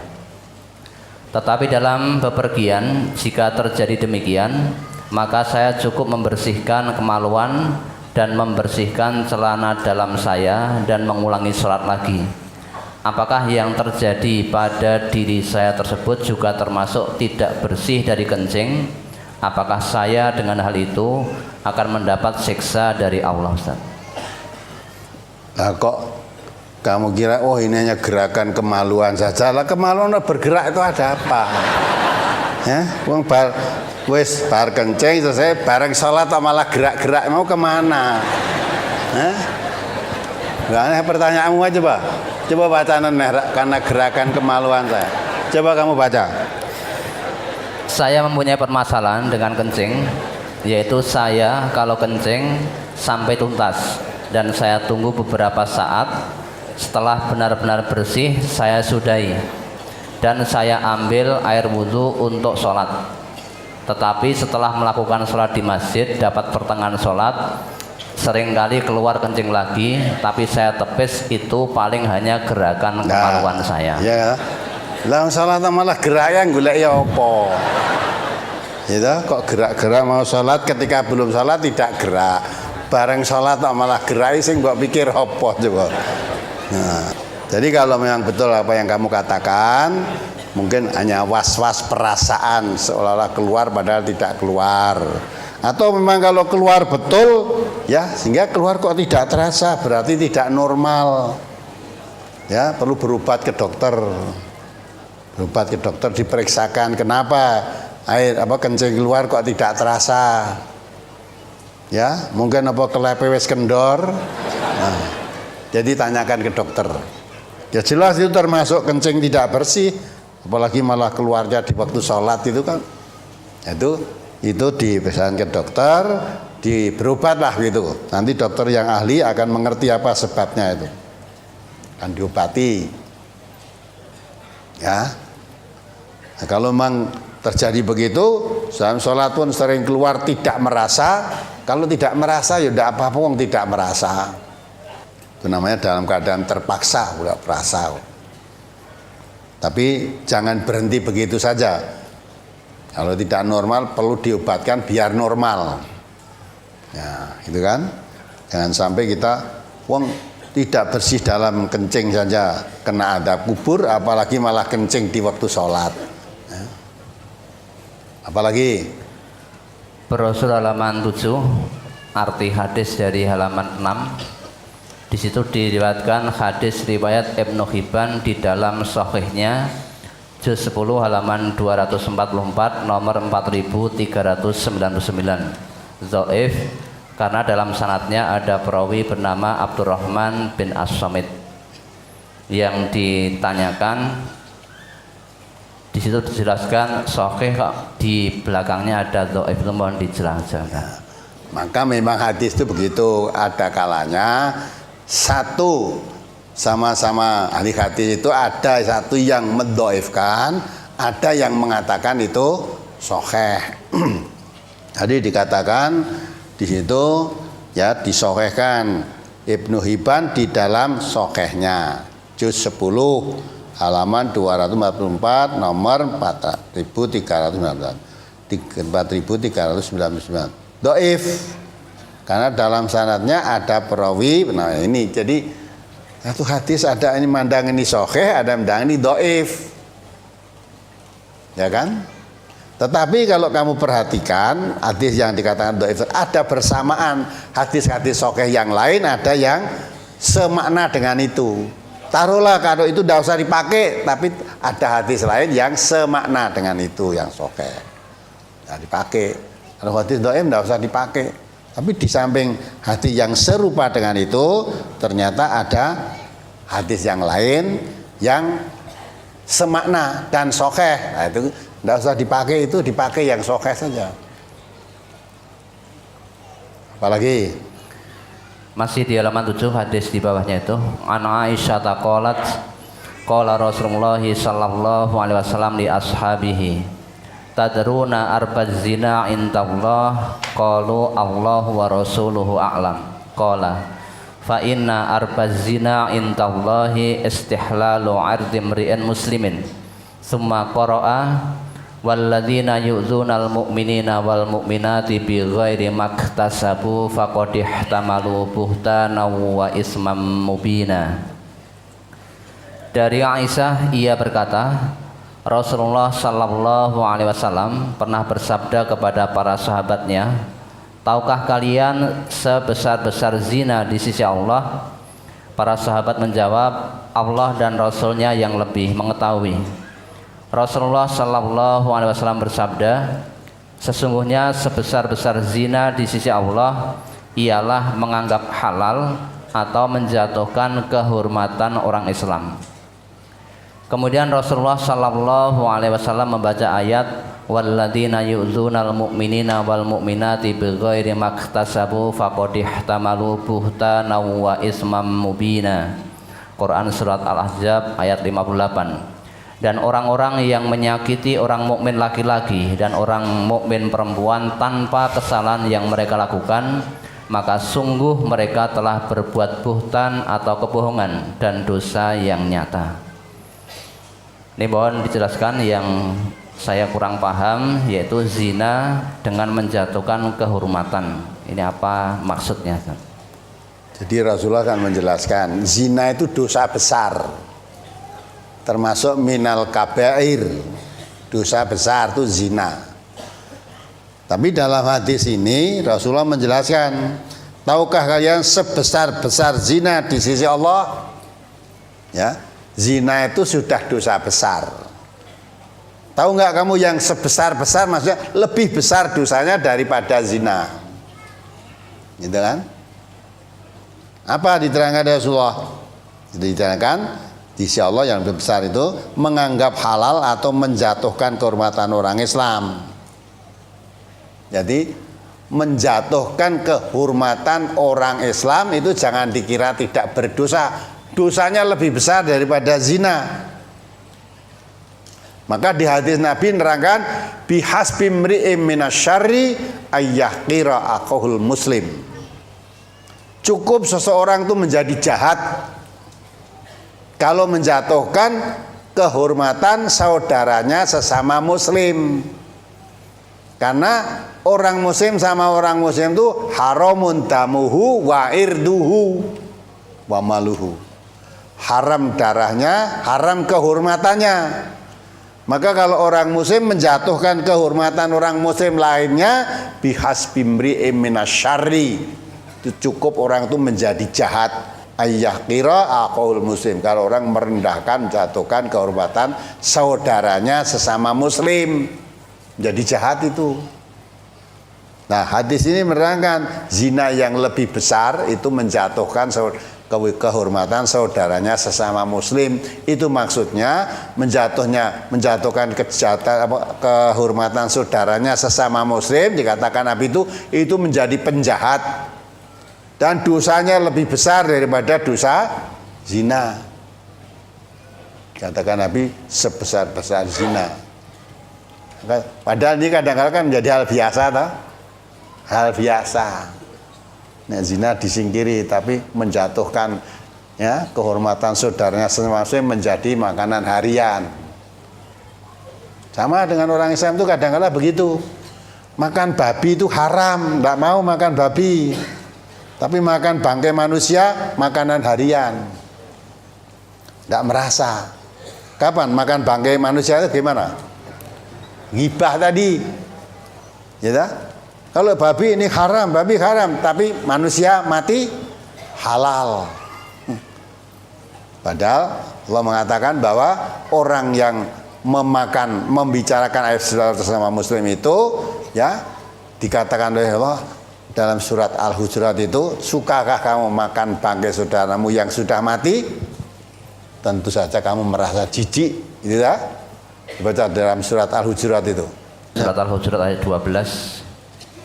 Tetapi dalam bepergian, jika terjadi demikian, maka saya cukup membersihkan kemaluan dan membersihkan celana dalam saya dan mengulangi sholat lagi. Apakah yang terjadi pada diri saya tersebut juga termasuk tidak bersih dari kencing? Apakah saya dengan hal itu akan mendapat siksa dari Allah, Ustaz?
Nah, kok kamu kira oh ini hanya gerakan kemaluan saja? Lah kemaluan bergerak itu ada apa? Ya, wong bar kencing selesai bareng sholat malah gerak-gerak, mau kemana? Nah, pertanyaanmu aja, Pak. Coba baca karena gerakan kemaluan saya. Coba kamu baca.
Saya mempunyai permasalahan dengan kencing, yaitu saya kalau kencing sampai tuntas dan saya tunggu beberapa saat. Setelah benar-benar bersih, saya sudahi dan saya ambil air wudhu untuk sholat. Tetapi setelah melakukan sholat di masjid, dapat pertengahan sholat seringkali keluar kencing lagi, tapi saya tepis itu paling hanya gerakan kemaluan saya.
Ya, lah sholat malah gerak yang golek ya apa? Gitu, kok gerak-gerak mau sholat ketika belum sholat tidak gerak, bareng sholat malah gerak, sing mbok pikir apa coba? Nah, jadi kalau memang betul apa yang kamu katakan, mungkin hanya was-was perasaan seolah-olah keluar padahal tidak keluar. Atau memang kalau keluar betul ya, sehingga keluar kok tidak terasa, berarti tidak normal. Ya, perlu berobat ke dokter. Berobat ke dokter, diperiksakan kenapa air kencing keluar kok tidak terasa. Ya, mungkin apa kelepe wis kendor. Nah, jadi tanyakan ke dokter. Ya jelas itu termasuk kencing tidak bersih, apalagi malah keluarnya di waktu sholat itu kan. Itu dipesan ke dokter, berobatlah gitu. Nanti dokter yang ahli akan mengerti apa sebabnya itu. Akan diobati. Ya. Nah, kalau memang terjadi begitu, dalam sholat pun sering keluar tidak merasa. Kalau tidak merasa ya tidak apa-apa, wong tidak merasa. Itu namanya dalam keadaan terpaksa, tidak merasa. Tapi jangan berhenti begitu saja. Kalau tidak normal perlu diobatkan biar normal. Ya, itu kan. Jangan sampai kita tidak bersih dalam kencing saja kena adab kubur, apalagi malah kencing di waktu sholat. Ya. Apalagi
Brosur halaman 7, arti hadis dari halaman 6. Di situ diriwayatkan hadis riwayat Ibnu Hibban di dalam sahihnya juz 10 halaman 244 nomor 4399. Dhaif karena dalam sanadnya ada perawi bernama Abdurrahman bin As-Samit. Yang ditanyakan di situ dijelaskan sahih, di belakangnya ada dhaif, itu mohon dijelaskan.
Maka memang hadis itu begitu, ada kalanya satu sama-sama ahli hadis itu ada satu yang mendhaifkan, ada yang mengatakan itu sahih. Jadi dikatakan di situ ya disahihkan Ibnu Hibban di dalam sahihnya juz 10 halaman 244 nomor 4399. Dhaif karena dalam sanadnya ada perawi. Nah ini jadi satu hadis ada ini mandang ini sahih, ada mandang ini dhaif. Ya kan? Tetapi kalau kamu perhatikan hadis yang dikatakan dhaif ada bersamaan hadis-hadis sahih yang lain ada yang semakna dengan itu. Taruhlah kalau itu tidak usah dipakai, tapi ada hadis lain yang semakna dengan itu yang sahih. Nah, dipakai. Kalau hadis dhaif tidak usah dipakai. Tapi di samping hadis yang serupa dengan itu ternyata ada hadis yang lain yang semakna dan sahih. Nah, itu tidak usah dipakai, itu dipakai yang sahih saja. Apalagi
masih di halaman 7 hadis di bawahnya itu, an Aisyah taqalat qala Rasulullah sallallahu alaihi wasallam li ashabihi tadruna arbaz zina indallah qalu Allahu wa rasuluhu a'lam qala fa inna arbaz zina indallahi istihlalu 'ardi imri'in muslimin summa qara'a walladzina yu'dzunal mu'minina wal mu'minati bighairi maktasabu faqad ihtamalu buhtana wa ismam mubina. Dari Aisyah ia berkata, Rasulullah sallallahu alaihi wasallam pernah bersabda kepada para sahabatnya, tahukah kalian sebesar-besar zina di sisi Allah? Para sahabat menjawab, Allah dan Rasulnya yang lebih mengetahui. Rasulullah sallallahu alaihi wasallam bersabda, sesungguhnya sebesar-besar zina di sisi Allah ialah menganggap halal atau menjatuhkan kehormatan orang Islam. Kemudian Rasulullah sallallahu alaihi wasallam membaca ayat walladzina yu'dzunal mu'minina wal mu'minati bighairi maktasabu faqad ihtamalu buhtanan wa ismam mubina. Quran surat Al-Ahzab ayat 58. Dan orang-orang yang menyakiti orang mukmin laki-laki dan orang mukmin perempuan tanpa kesalahan yang mereka lakukan, maka sungguh mereka telah berbuat buhtan atau kebohongan dan dosa yang nyata. Ini mohon dijelaskan yang saya kurang paham, yaitu zina dengan menjatuhkan kehormatan. Ini apa maksudnya?
Jadi Rasulullah kan menjelaskan zina itu dosa besar, termasuk minal kabair, dosa besar itu zina. Tapi dalam hadis ini Rasulullah menjelaskan, tahukah kalian sebesar-besar zina di sisi Allah? Ya, zina itu sudah dosa besar. Tahu nggak kamu yang sebesar-besar, maksudnya lebih besar dosanya daripada zina, gitu kan? Apa diterangkan Rasulullah? Diterangkan di sisi Allah yang lebih besar itu menganggap halal atau menjatuhkan kehormatan orang Islam. Jadi menjatuhkan kehormatan orang Islam itu jangan dikira tidak berdosa, dosanya lebih besar daripada zina. Maka di hadis Nabi nerangkan bihasbi mri'im minasyarri ayyahqira akhul muslim. Cukup seseorang itu menjadi jahat kalau menjatuhkan kehormatan saudaranya sesama muslim. Karena orang muslim sama orang muslim itu haramun damuhu wa irduhu wa maluhu. Haram darahnya, haram kehormatannya. Maka kalau orang muslim menjatuhkan kehormatan orang muslim lainnya, bihasbimri'im minasyarri, itu cukup orang itu menjadi jahat. Ayyah kira aqul muslim, kalau orang merendahkan, menjatuhkan kehormatan saudaranya sesama muslim, jadi jahat itu. Nah, hadis ini menerangkan zina yang lebih besar itu menjatuhkan kehormatan saudaranya sesama muslim. Itu maksudnya menjatuhkan kehormatan saudaranya sesama muslim, dikatakan Nabi itu menjadi penjahat dan dosanya lebih besar daripada dosa zina. Katakan Nabi sebesar-besar zina. Padahal ini kadang-kadang kan menjadi hal biasa toh? Hal biasa. Nah, zina disingkiri, tapi menjatuhkan ya kehormatan saudaranya sesama muslim menjadi makanan harian. Sama dengan orang Islam itu kadang-kadang begitu. Makan babi itu haram, tidak mau makan babi. Tapi makan bangkai manusia makanan harian. Tidak merasa. Kapan makan bangkai manusia itu gimana? Ghibah tadi. Ya tak? Kalau babi ini haram, babi haram, tapi manusia mati halal. Padahal Allah mengatakan bahwa orang yang membicarakan aib saudara sesama muslim itu ya dikatakan oleh Allah dalam surat Al-Hujurat itu, sukakah kamu makan bangkai saudaramu yang sudah mati? Tentu saja kamu merasa jijik, gitu ya. Dibaca dalam surat Al-Hujurat itu.
Surat Al-Hujurat ayat 12.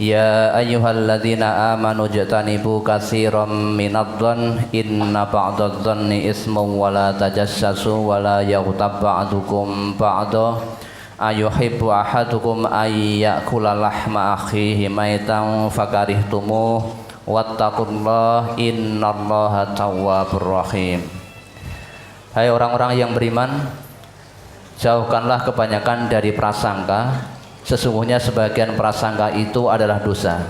Ya ayyuhalladzina amanu jatanibu katsiran minadh-dhann inna ba'dadh-dhanni ismun wa la tajassasu wa la yaghtab ba'dukum ba'da ayuhibbu ahadukum ay ya'kula lahma akhihi maitan fakarihtumuh wattaqullaha innallaha tawwabur rahim. Hai orang-orang yang beriman, jauhkanlah kebanyakan dari prasangka. Sesungguhnya sebagian prasangka itu adalah dosa.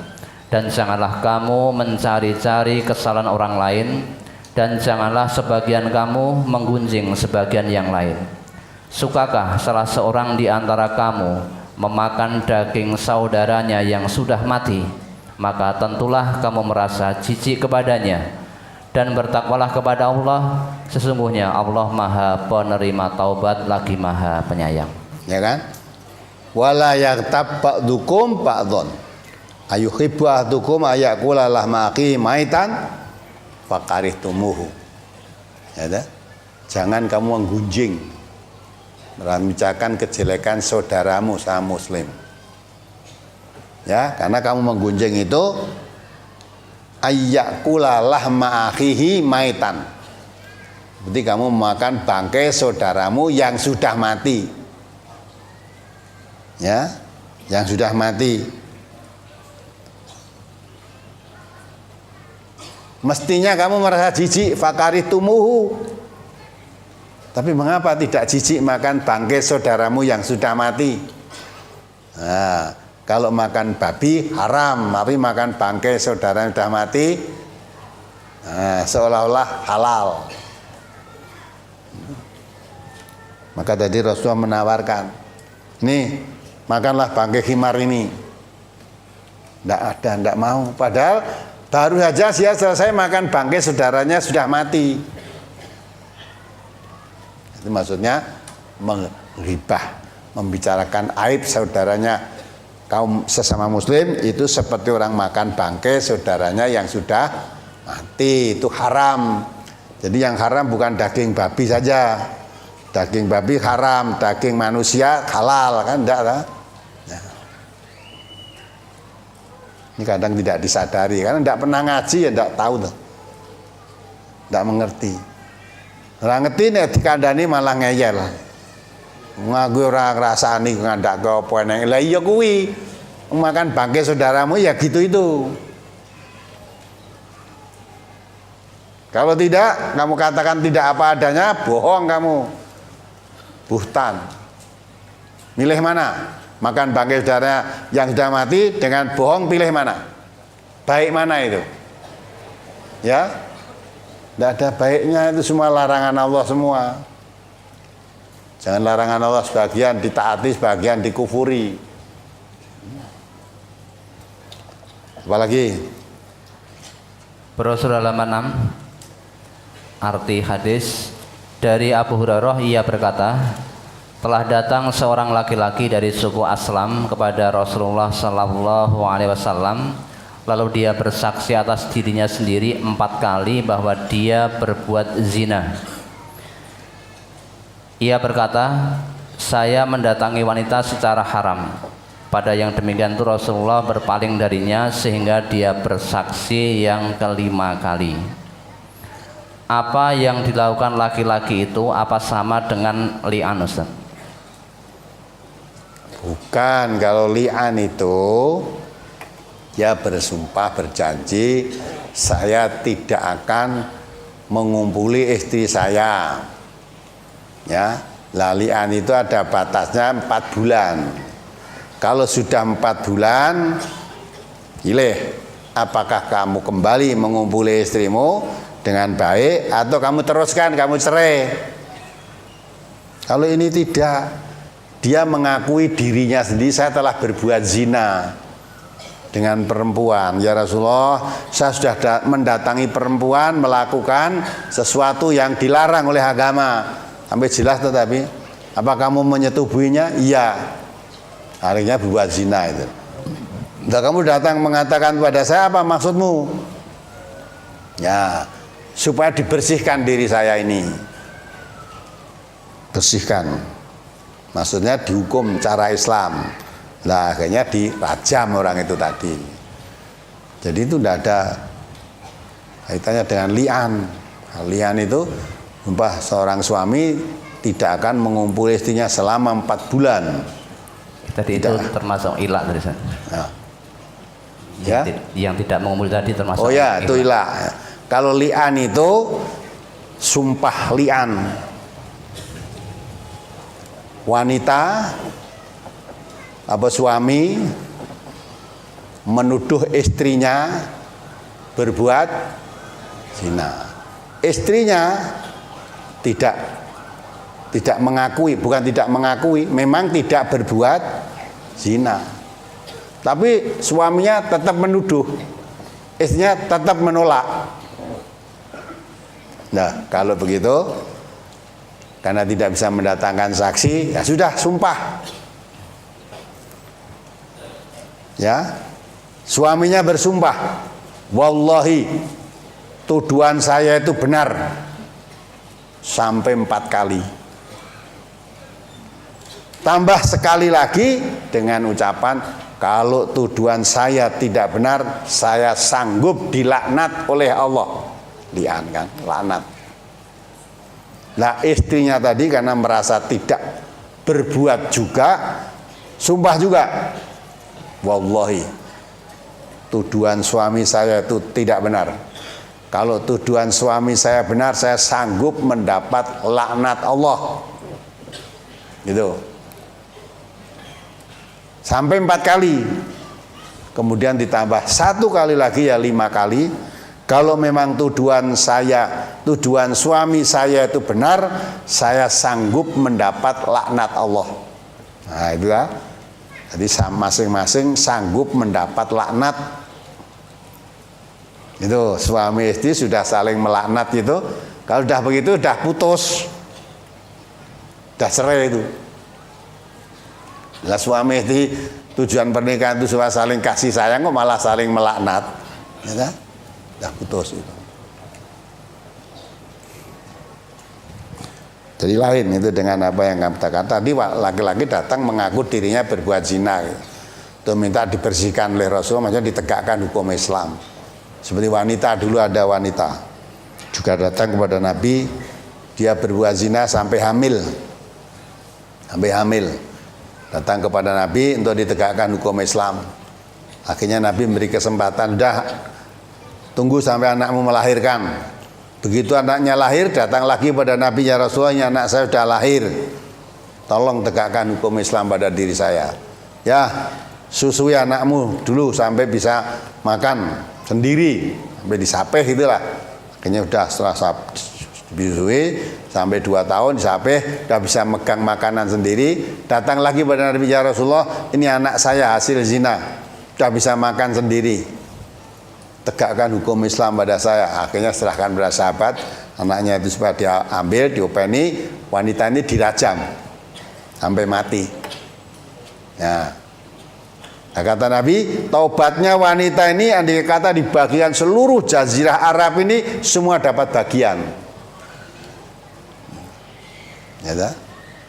Dan janganlah kamu mencari-cari kesalahan orang lain, dan janganlah sebagian kamu menggunjing sebagian yang lain. Sukakah salah seorang di antara kamu memakan daging saudaranya yang sudah mati? Maka tentulah kamu merasa jijik kepadanya. Dan bertakwalah kepada Allah. Sesungguhnya Allah Maha Penerima Taubat lagi Maha Penyayang.
Ya kan? Wala yaghtab ba'dukum ba'dhan ayuhibbu ahadukum ayakula lahma akhihi maitan fakarihtumuhu. Ya, jangan kamu menggunjing, membicarakan kejelekan saudaramu sama muslim. Ya, karena kamu menggunjing itu ayakula lahma akhihi maitan. Berarti kamu memakan bangkai saudaramu yang sudah mati. Ya, yang sudah mati. Mestinya kamu merasa jijik, fakarihtumuhu. Tapi mengapa tidak jijik makan bangkai saudaramu yang sudah mati? Nah, kalau makan babi haram, tapi makan bangkai saudara yang sudah mati seolah-olah halal. Maka tadi Rasulullah menawarkan, nih makanlah bangkai khimar ini. Tidak mau. Padahal baru saja dia selesai makan bangkai saudaranya sudah mati. Itu maksudnya menghibah, membicarakan aib saudaranya kaum sesama muslim itu seperti orang makan bangkai saudaranya yang sudah mati. Itu haram. Jadi yang haram bukan daging babi saja. Daging babi haram, daging manusia halal, kan enggak lah. Nah. Ini kadang tidak disadari, karena enggak pernah ngaji ya enggak tahu tuh. Enggak mengerti. Ora ngerti nek dikandani malah ngeyel. Ngaku ora ngrasani ngandak ke apa eneng. Lah iya kuwi. Makan bangkai saudaramu ya gitu itu. Kalau tidak, kamu katakan tidak apa adanya, bohong kamu. buhtan. Milih mana? Makan bangkai saudara yang sudah mati dengan bohong, pilih mana? Baik mana itu? Ya, tidak ada baiknya, itu semua larangan Allah semua. Jangan larangan Allah sebagian ditaati, sebagian dikufuri. Apalagi?
Brosur halaman 6, arti hadis dari Abu Hurairah, ia berkata, telah datang seorang laki-laki dari suku Aslam kepada Rasulullah Sallallahu Alaihi Wasallam, lalu dia bersaksi atas dirinya sendiri 4 kali bahwa dia berbuat zina. Ia berkata, saya mendatangi wanita secara haram. Pada yang demikian itu Rasulullah berpaling darinya sehingga dia bersaksi yang kelima kali. Apa yang dilakukan laki-laki itu apa sama dengan li'an, Ustaz?
Bukan, kalau li'an itu ya bersumpah, berjanji, saya tidak akan mengumpuli istri saya. Ya, li'an itu ada batasnya 4 bulan. Kalau sudah 4 bulan, pilih apakah kamu kembali mengumpuli istrimu dengan baik atau kamu teruskan, kamu cerai. Kalau ini tidak, dia mengakui dirinya sendiri, saya telah berbuat zina dengan perempuan. Ya Rasulullah, saya sudah mendatangi perempuan melakukan sesuatu yang dilarang oleh agama. Sampai jelas tetapi, apa kamu menyetubuhinya? Iya. Akhirnya berbuat zina itu. Nah, kamu datang mengatakan kepada saya, apa maksudmu? Ya, supaya dibersihkan diri saya ini. Bersihkan. Maksudnya dihukum cara Islam. Nah, akhirnya dirajam orang itu tadi. Jadi itu tidak ada kaitannya dengan li'an. Li'an itu sumpah seorang suami tidak akan mengumpuli istrinya selama 4 bulan.
Tadi
tidak.
Itu termasuk ilah tadi, Ustaz.
Ya.
Yang tidak mengumpuli tadi termasuk.
Oh ya, itu ilah. Kalau li'an itu sumpah li'an. Wanita apa suami menuduh istrinya berbuat zina. Istrinya tidak mengakui, bukan tidak mengakui, memang tidak berbuat zina. Tapi suaminya tetap menuduh, istrinya tetap menolak. Nah, kalau begitu, karena tidak bisa mendatangkan saksi, ya sudah sumpah. Ya, suaminya bersumpah, wallahi, tuduhan saya itu benar, sampai 4 kali. Tambah sekali lagi dengan ucapan, kalau tuduhan saya tidak benar, saya sanggup dilaknat oleh Allah. Li'an kan, laknat. Nah, istrinya tadi karena merasa tidak berbuat juga, sumpah juga, wallahi, tuduhan suami saya itu tidak benar. Kalau tuduhan suami saya benar, saya sanggup mendapat laknat Allah. Gitu. Sampai 4 kali. Kemudian ditambah 1 kali lagi, ya 5 kali. Kalau memang tuduhan suami saya itu benar, saya sanggup mendapat laknat Allah. Nah, itulah. Jadi masing-masing sanggup mendapat laknat. Itu suami istri sudah saling melaknat itu. Kalau sudah begitu sudah putus, sudah cerai itu. Lah suami istri tujuan pernikahan itu supaya saling kasih sayang, kok malah saling melaknat, ya kan? Sudah putus itu. Jadi lain itu dengan apa yang kamu katakan tadi. Laki-laki datang mengaku dirinya berbuat zina, itu minta dibersihkan oleh Rasulullah, maksudnya ditegakkan hukum Islam. Seperti wanita, dulu ada wanita juga datang kepada Nabi, dia berbuat zina sampai hamil, datang kepada Nabi untuk ditegakkan hukum Islam. Akhirnya Nabi memberi kesempatan, udah tunggu sampai anakmu melahirkan. Begitu anaknya lahir, datang lagi pada Nabi, ya Rasulullah, anak saya sudah lahir. tolong tegakkan hukum Islam pada diri saya. Ya, susui anakmu dulu sampai bisa makan sendiri, sampai disapeh itulah. Akhirnya udah setelah disusui sampai 2 tahun disapeh, udah bisa megang makanan sendiri. Datang lagi pada Nabi, ya Rasulullah, ini anak saya hasil zina, udah bisa makan sendiri. Tegakkan hukum Islam pada saya. Akhirnya serahkan pada sahabat, anaknya itu supaya diambil, diopeni, wanita ini dirajam sampai mati. Ya. Nah, kata Nabi, taubatnya wanita ini andai kata di bagian seluruh jazirah Arab ini semua dapat bagian. Ya, tak?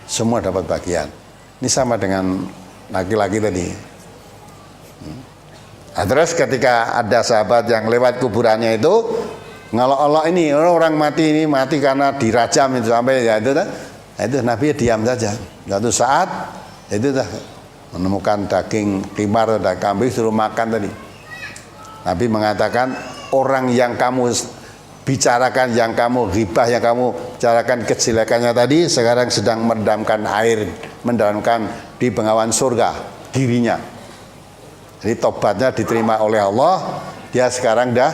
Semua dapat bagian. Ini sama dengan laki-laki tadi. Nah, terus ketika ada sahabat yang lewat kuburannya itu ngelok-olok ini orang mati ini mati karena dirajam itu sampai ya itu, nah, itu Nabi diam saja. Suatu saat itu dah menemukan daging kimar atau daging kambing suruh makan tadi. Nabi mengatakan orang yang kamu bicarakan, yang kamu ghibah, yang kamu bicarakan kejelekannya tadi sekarang sedang mendamkan air, mendamkan di bengawan surga dirinya. Jadi tobatnya diterima oleh Allah, dia sekarang dah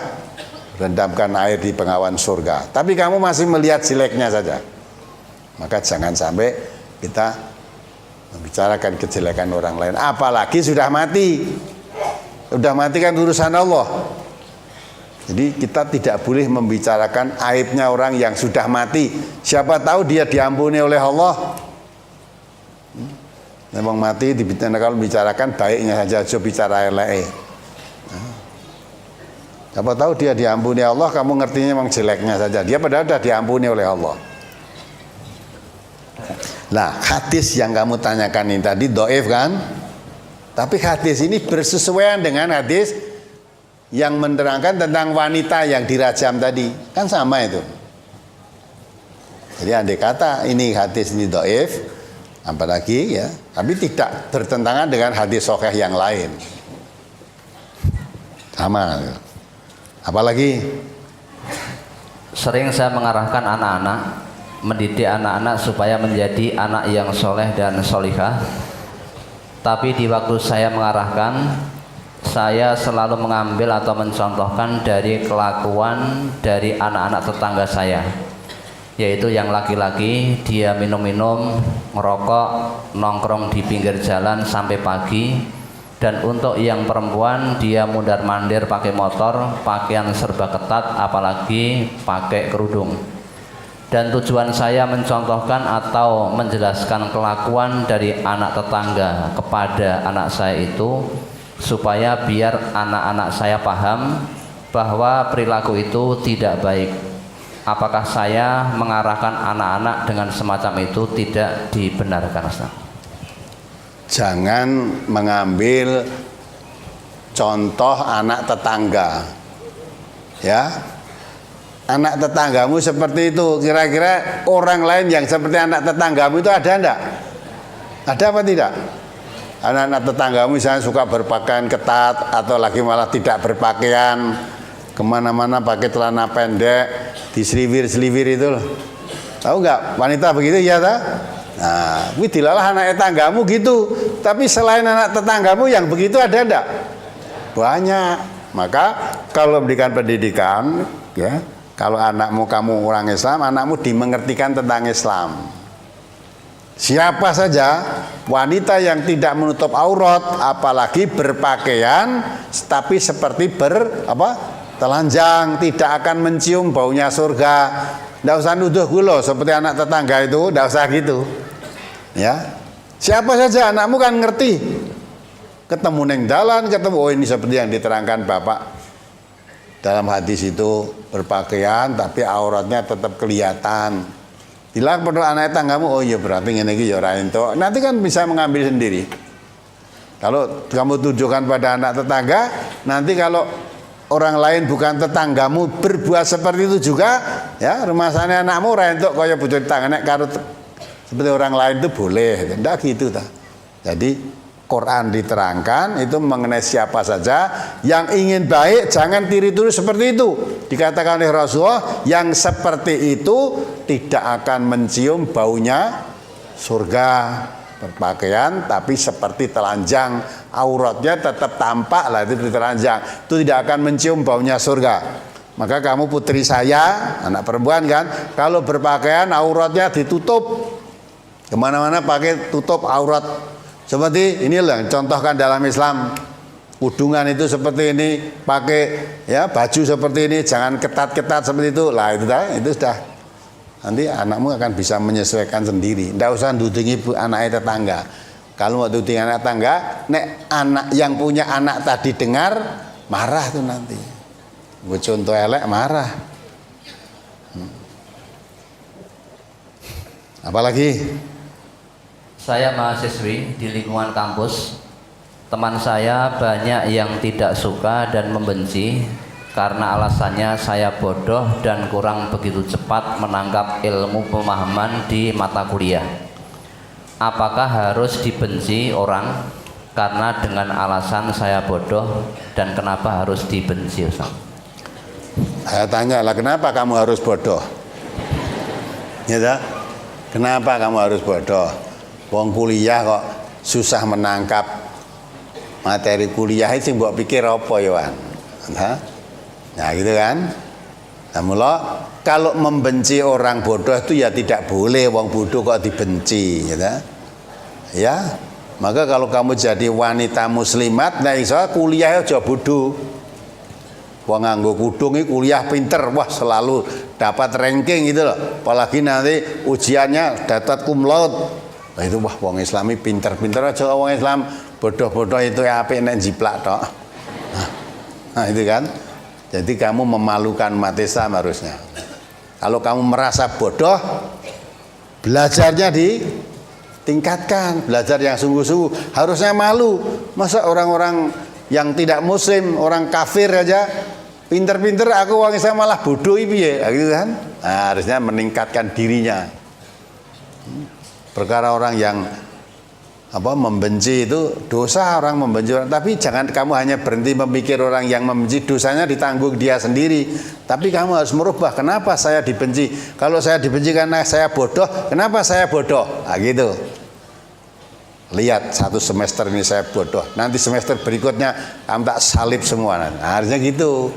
rendamkan air di bengawan surga. Tapi kamu masih melihat jeleknya saja. Maka jangan sampai kita membicarakan kejelekan orang lain, apalagi sudah mati. Sudah mati kan urusan Allah. Jadi kita tidak boleh membicarakan aibnya orang yang sudah mati. Siapa tahu dia diampuni oleh Allah. Memang mati kalau bicarakan baiknya saja, coba bicara elek. Siapa tahu dia diampuni Allah, kamu ngertinya memang jeleknya saja. Dia padahal sudah diampuni oleh Allah. Nah, hadis yang kamu tanyakan ini tadi dhaif kan? Tapi hadis ini bersesuaian dengan hadis yang menerangkan tentang wanita yang dirajam tadi. Kan sama itu. Jadi andai kata ini hadis ini dhaif, apalagi ya, tapi tidak bertentangan dengan hadis sahih yang lain. Sama. Apalagi
sering saya mengarahkan anak-anak, mendidik anak-anak supaya menjadi anak yang soleh dan solihah. Tapi di waktu saya mengarahkan, saya selalu mengambil atau mencontohkan dari kelakuan dari anak-anak tetangga saya, yaitu yang laki-laki dia minum-minum, ngerokok, nongkrong di pinggir jalan sampai pagi. Dan untuk yang perempuan dia mundar-mandir pakai motor, pakaian serba ketat, apalagi pakai kerudung. Dan tujuan saya mencontohkan atau menjelaskan kelakuan dari anak tetangga kepada anak saya itu supaya biar anak-anak saya paham bahwa perilaku itu tidak baik. Apakah saya mengarahkan anak-anak dengan semacam itu tidak dibenarkan, Ustaz?
Jangan mengambil contoh anak tetangga. Ya. Anak tetanggamu seperti itu, kira-kira orang lain yang seperti anak tetanggamu itu ada enggak? Ada apa tidak? Anak-anak tetanggamu misalnya suka berpakaian ketat atau lagi malah tidak berpakaian, kemana-mana pakai celana pendek, diseliwir-seliwir itu loh. Tahu enggak wanita begitu ya tak? Nah, ini dilalah anak tetanggamu gitu. Tapi selain anak tetanggamu yang begitu ada enggak? Banyak. Maka kalau memberikan pendidikan, ya, kalau anakmu kamu orang Islam, anakmu dimengertikan tentang Islam. Siapa saja wanita yang tidak menutup aurat, apalagi berpakaian, tapi seperti telanjang, tidak akan mencium baunya surga. Tidak usah nuduh gulo seperti anak tetangga itu, tidak usah gitu. Ya, siapa saja anakmu kan ngerti. Ketemu neng dalan, ketemu oh ini seperti yang diterangkan Bapak dalam hadis itu, berpakaian tapi auratnya tetap kelihatan. Bilang pada anak tanggamu, oh iya berarti ini ya ora entuk. Nanti kan bisa mengambil sendiri. Kalau kamu tujukan pada anak tetangga, nanti kalau orang lain bukan tetanggamu berbuat seperti itu juga, ya rumah sana anakmu ora entuk kaya bocah tangane karo seperti orang lain itu boleh. Tidak gitu ta. Jadi Quran diterangkan itu mengenai siapa saja yang ingin baik jangan tiru-tiru seperti itu. Dikatakan oleh Rasulullah yang seperti itu tidak akan mencium baunya surga, berpakaian tapi seperti telanjang, auratnya tetap tampak lah, itu telanjang, itu tidak akan mencium baunya surga. Maka kamu putri saya, anak perempuan kan, kalau berpakaian auratnya ditutup, kemana-mana pakai tutup aurat. Seperti inilah contohkan dalam Islam. Udungan itu seperti ini, pakai ya baju seperti ini, jangan ketat-ketat seperti itu. Lah itu sudah, nanti anakmu akan bisa menyesuaikan sendiri. Tidak usah dudungi anaknya tetangga. Kalau mau dudungi anak tetangga, nek anak yang punya anak tadi dengar, marah tuh nanti. Gue contoh elek marah. Apalagi?
Saya mahasiswi di lingkungan kampus. Teman saya banyak yang tidak suka dan membenci karena alasannya saya bodoh dan kurang begitu cepat menangkap ilmu pemahaman di mata kuliah. Apakah harus dibenci orang karena dengan alasan saya bodoh, dan kenapa harus dibenci, Ustaz?
Saya tanya lah, kenapa kamu harus bodoh? Ya tak? Kenapa kamu harus bodoh? Wong kuliah kok susah menangkap materi kuliah itu, mbok pikir apa ya, Wan? Nah gitu kan. Nah mula kalau membenci orang bodoh itu ya tidak boleh, wong bodoh kok dibenci, gitu. Ya, maka kalau kamu jadi wanita muslimat, nah iso kuliah aja bodoh. Wong nganggo kudung iki kuliah pinter, wah selalu dapat ranking gitu loh. Apalagi nanti ujiannya dapat cum laude. Nah itu wah wong Islami pinter-pinter aja, wong Islam bodoh-bodoh itu ya apik nek jiplak tok. Nah itu kan. Jadi kamu memalukan umat Islam harusnya. Kalau kamu merasa bodoh, belajarnya ditingkatkan, belajar yang sungguh-sungguh. Harusnya malu. Masa orang-orang yang tidak muslim, orang kafir aja pinter-pinter, aku orang Islam malah bodoh piye, gitu kan? Nah, harusnya meningkatkan dirinya. Perkara orang yang membenci itu dosa, orang membenci orang, tapi jangan kamu hanya berhenti memikir orang yang membenci, dosanya ditanggung dia sendiri. Tapi kamu harus merubah, kenapa saya dibenci? Kalau saya dibenci karena saya bodoh, kenapa saya bodoh? Nah gitu. Lihat satu semester ini saya bodoh, nanti semester berikutnya kamu tak salib semua. Nah, harusnya gitu.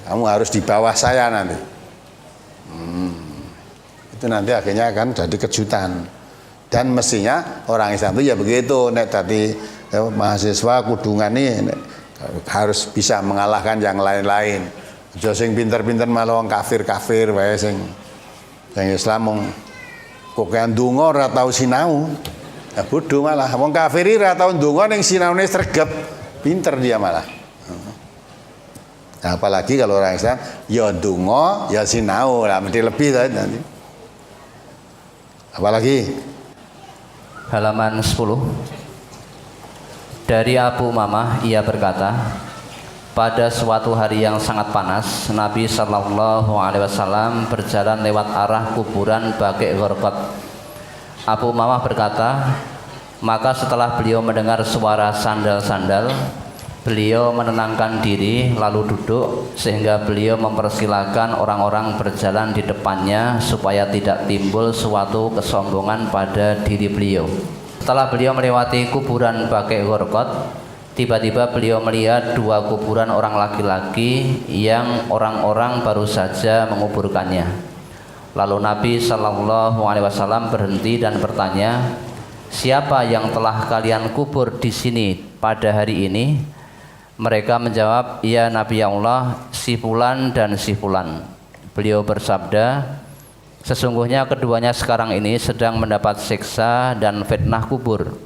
Kamu harus di bawah saya nanti. Itu nanti akhirnya akan jadi kejutan. Dan mestinya orang Islam itu ya begitu, nek tadi mahasiswa kudungan ini harus bisa mengalahkan yang lain-lain. Aja sing pinter-pinter malah wong kafir-kafir wae sing Islam mung kok kan ndonga ora tau sinau. Ya bodoh malah. Wong kafir ora tau ndonga ning sinaune sregep, pinter dia malah. Nah, apalagi kalau orang Islam ya ndonga ya sinau, lah mesti lebih nanti. Apalagi
halaman 10. Dari Abu Mamah, ia berkata, pada suatu hari yang sangat panas, Nabi Shallallahu Alaihi Wasallam berjalan lewat arah kuburan Baqi' Gharqad. Abu Mamah berkata, maka setelah beliau mendengar suara sandal-sandal, beliau menenangkan diri lalu duduk, sehingga beliau mempersilahkan orang-orang berjalan di depannya supaya tidak timbul suatu kesombongan pada diri beliau. Setelah beliau melewati kuburan Baqi' Gharqad, tiba-tiba beliau melihat dua kuburan orang laki-laki yang orang-orang baru saja menguburkannya. Lalu Nabi Shallallahu Alaihi Wasallam berhenti dan bertanya, siapa yang telah kalian kubur di sini pada hari ini? Mereka menjawab, ya Nabi Allah, si fulan dan si fulan. Beliau bersabda, sesungguhnya keduanya sekarang ini sedang mendapat siksa dan fitnah kubur.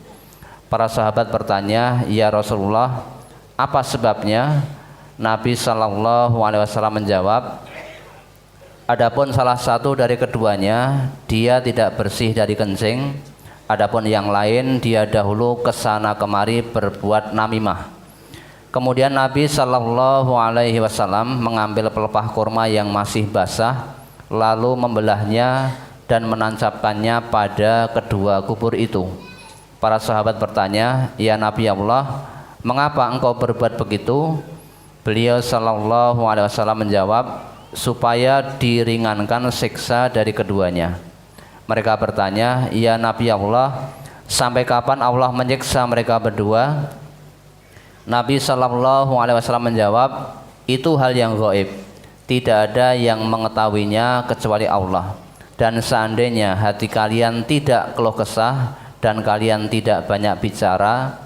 Para sahabat bertanya, ya Rasulullah, apa sebabnya? Nabi Shallallahu Alaihi Wasallam menjawab, adapun salah satu dari keduanya dia tidak bersih dari kencing, adapun yang lain dia dahulu kesana kemari berbuat namimah. Kemudian Nabi Shallallahu Alaihi Wasallam mengambil pelepah kurma yang masih basah, lalu membelahnya dan menancapkannya pada kedua kubur itu. Para sahabat bertanya, ya Nabi Allah, mengapa engkau berbuat begitu? Beliau Shallallahu Alaihi Wasallam menjawab, supaya diringankan siksa dari keduanya. Mereka bertanya, "Ya Nabi Allah, sampai kapan Allah menyiksa mereka berdua?" Nabi Shallallahu Alaihi Wasallam menjawab, "Itu hal yang gaib, tidak ada yang mengetahuinya kecuali Allah. Dan seandainya hati kalian tidak keluh kesah dan kalian tidak banyak bicara,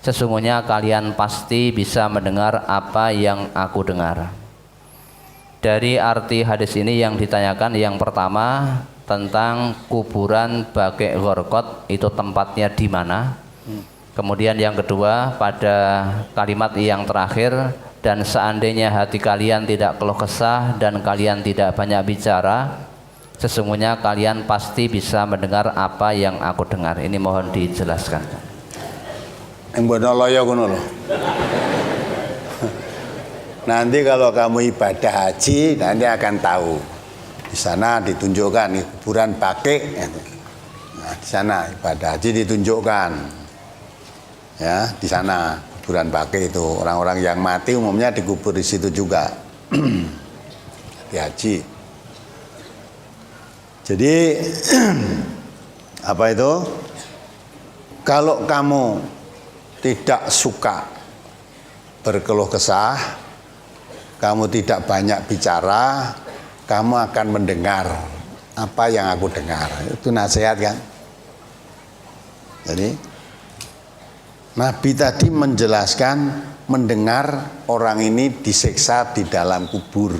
sesungguhnya kalian pasti bisa mendengar apa yang aku dengar." Dari arti hadis ini yang ditanyakan, yang pertama tentang kuburan Baqi' Gharqad itu tempatnya di mana. Kemudian yang kedua pada kalimat yang terakhir, dan seandainya hati kalian tidak keluh kesah dan kalian tidak banyak bicara, sesungguhnya kalian pasti bisa mendengar apa yang aku dengar. Ini mohon dijelaskan.
Yang bener loyo ngono lho. Nanti kalau kamu ibadah haji nanti akan tahu. Di sana ditunjukkan kuburan Baqi'. Nah, di sana ibadah haji ditunjukkan. Ya, di sana kuburan Baqi' itu orang-orang yang mati umumnya dikubur di situ juga. Di haji. Jadi apa itu? Kalau kamu tidak suka berkeluh kesah, kamu tidak banyak bicara, kamu akan mendengar apa yang aku dengar. Itu nasihat kan? Jadi Nabi tadi menjelaskan mendengar orang ini disiksa di dalam kubur.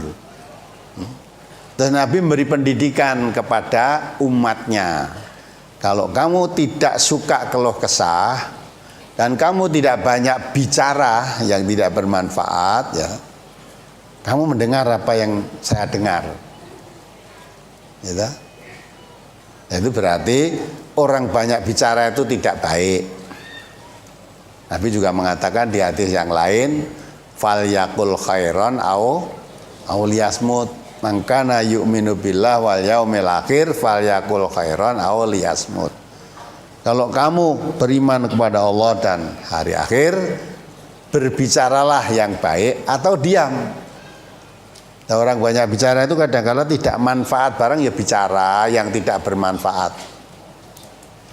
Dan Nabi memberi pendidikan kepada umatnya. Kalau kamu tidak suka keluh kesah dan kamu tidak banyak bicara yang tidak bermanfaat, ya, kamu mendengar apa yang saya dengar. Gitu? Itu berarti orang banyak bicara itu tidak baik. Nabi juga mengatakan di hadis yang lain, fal yakul khairan au liyasmut, man kana yu'minu billah wal yaumil akhir fal yakul khairan au liyasmut. Kalau kamu beriman kepada Allah dan hari akhir, berbicaralah yang baik atau diam. Nah, orang banyak bicara itu kadang-kadang tidak manfaat barang ya bicara, yang tidak bermanfaat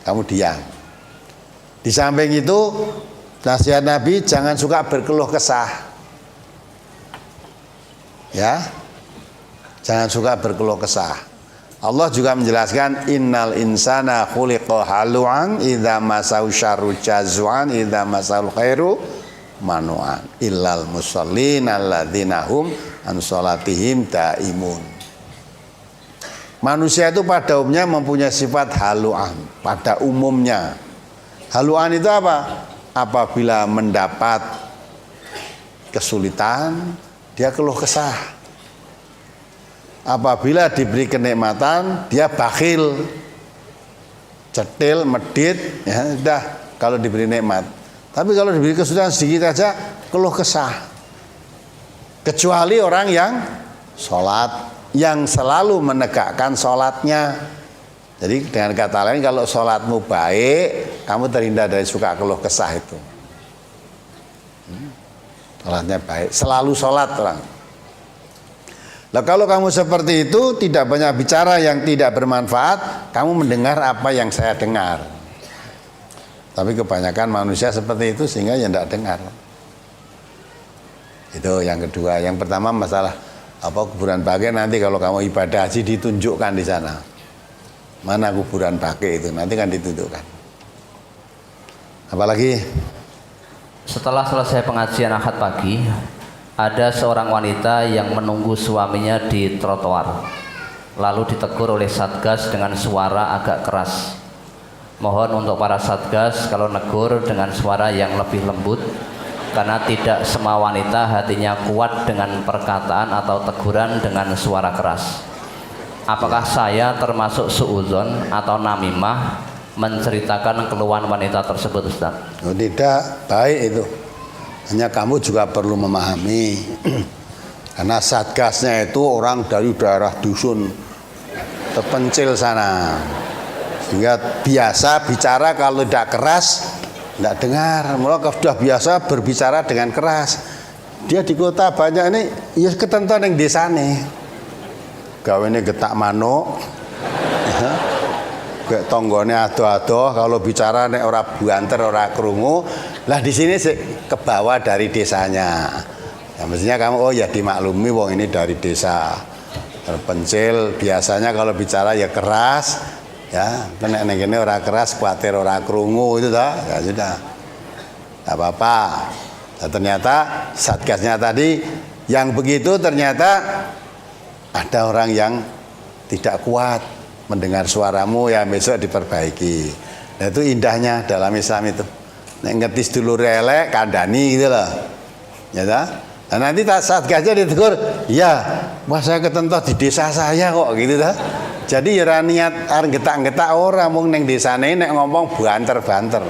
kamu diam. Di samping itu nasihat Nabi jangan suka berkeluh kesah. Ya. Jangan suka berkeluh kesah. Allah juga menjelaskan innal insana khuliqa halu'an idza masau syarru jaz'an idza masal khairu manu'an illal musallin alladzina hum an sholatihim daimun. Manusia itu pada umumnya mempunyai sifat halu'an. Pada umumnya halu'an itu apa? Apabila mendapat kesulitan dia keluh kesah. Apabila diberi kenikmatan dia bakhil, cetil, medit, ya sudah kalau diberi nikmat. Tapi kalau diberi kesulitan sedikit aja keluh kesah. Kecuali orang yang sholat, yang selalu menegakkan sholatnya. Jadi dengan kata lain, kalau sholatmu baik, kamu terhindar dari suka keluh kesah itu. Sholatnya baik, selalu sholat orang. Nah, kalau kamu seperti itu, tidak banyak bicara yang tidak bermanfaat, kamu mendengar apa yang saya dengar. Tapi kebanyakan manusia seperti itu sehingga ya tidak dengar. Itu yang kedua. Yang pertama masalah kuburan Baqi', nanti kalau kamu ibadah haji ditunjukkan di sana. Mana kuburan Baqi' itu nanti kan ditunjukkan. Apalagi
setelah selesai pengajian Ahad pagi, ada seorang wanita yang menunggu suaminya di trotoar, lalu ditegur oleh Satgas dengan suara agak keras. Mohon untuk para Satgas kalau negur dengan suara yang lebih lembut, karena tidak semua wanita hatinya kuat dengan perkataan atau teguran dengan suara keras. Apakah saya termasuk suudzon atau namimah menceritakan keluhan wanita tersebut, Ustaz?
Oh, tidak, baik itu. Hanya kamu juga perlu memahami, karena Satgasnya itu orang dari daerah dusun terpencil sana, sehingga biasa bicara kalau tidak keras tidak dengar. Mulai sudah biasa berbicara dengan keras. Dia di kota banyak ini, ya ketentuan yang desa nih. Gawe ini getak manuk, Kayak tonggone ado-ado kalau bicara nek ora buanter ora krungu. Lah di sini ke bawah dari desanya. Ya mestinya kamu oh ya dimaklumi wong ini dari desa terpencil, biasanya kalau bicara ya keras ya, nek ngene ora keras kuatir ora krungu itu dah. Ya sudah. Enggak apa-apa. Nah, ternyata satgasnya tadi yang begitu ternyata ada orang yang tidak kuat mendengar suaramu ya besok diperbaiki. Nah itu indahnya dalam Islam itu. Nek ngerti sedulur elek kandani gitu loh. Ya dah. Nah nanti satgasnya ditegur, ya, wah saya ketentuh di desa saya kok gitu dah. Jadi ya niat arep getak-getak ora mung ning desane nek ngomong banter-banter.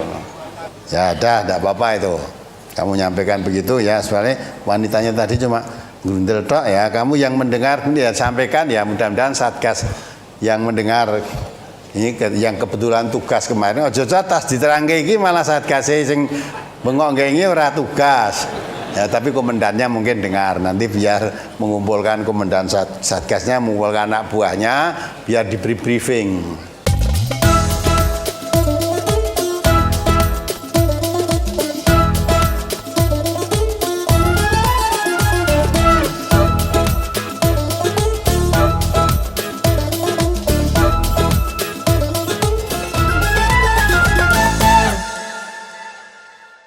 Ya dah, enggak apa-apa itu. Kamu nyampaikan begitu ya, soalnya wanitanya tadi cuma grundel tok ya. Kamu yang mendengar ya sampaikan ya, mudah-mudahan satgas yang mendengar ini yang kebetulan tugas kemarin ojo tas diterangke iki malah satgas sing bengok iki ora tugas. Ya tapi komandannya mungkin dengar nanti biar mengumpulkan komandan satgasnya mengumpulkan anak buahnya biar diberi briefing.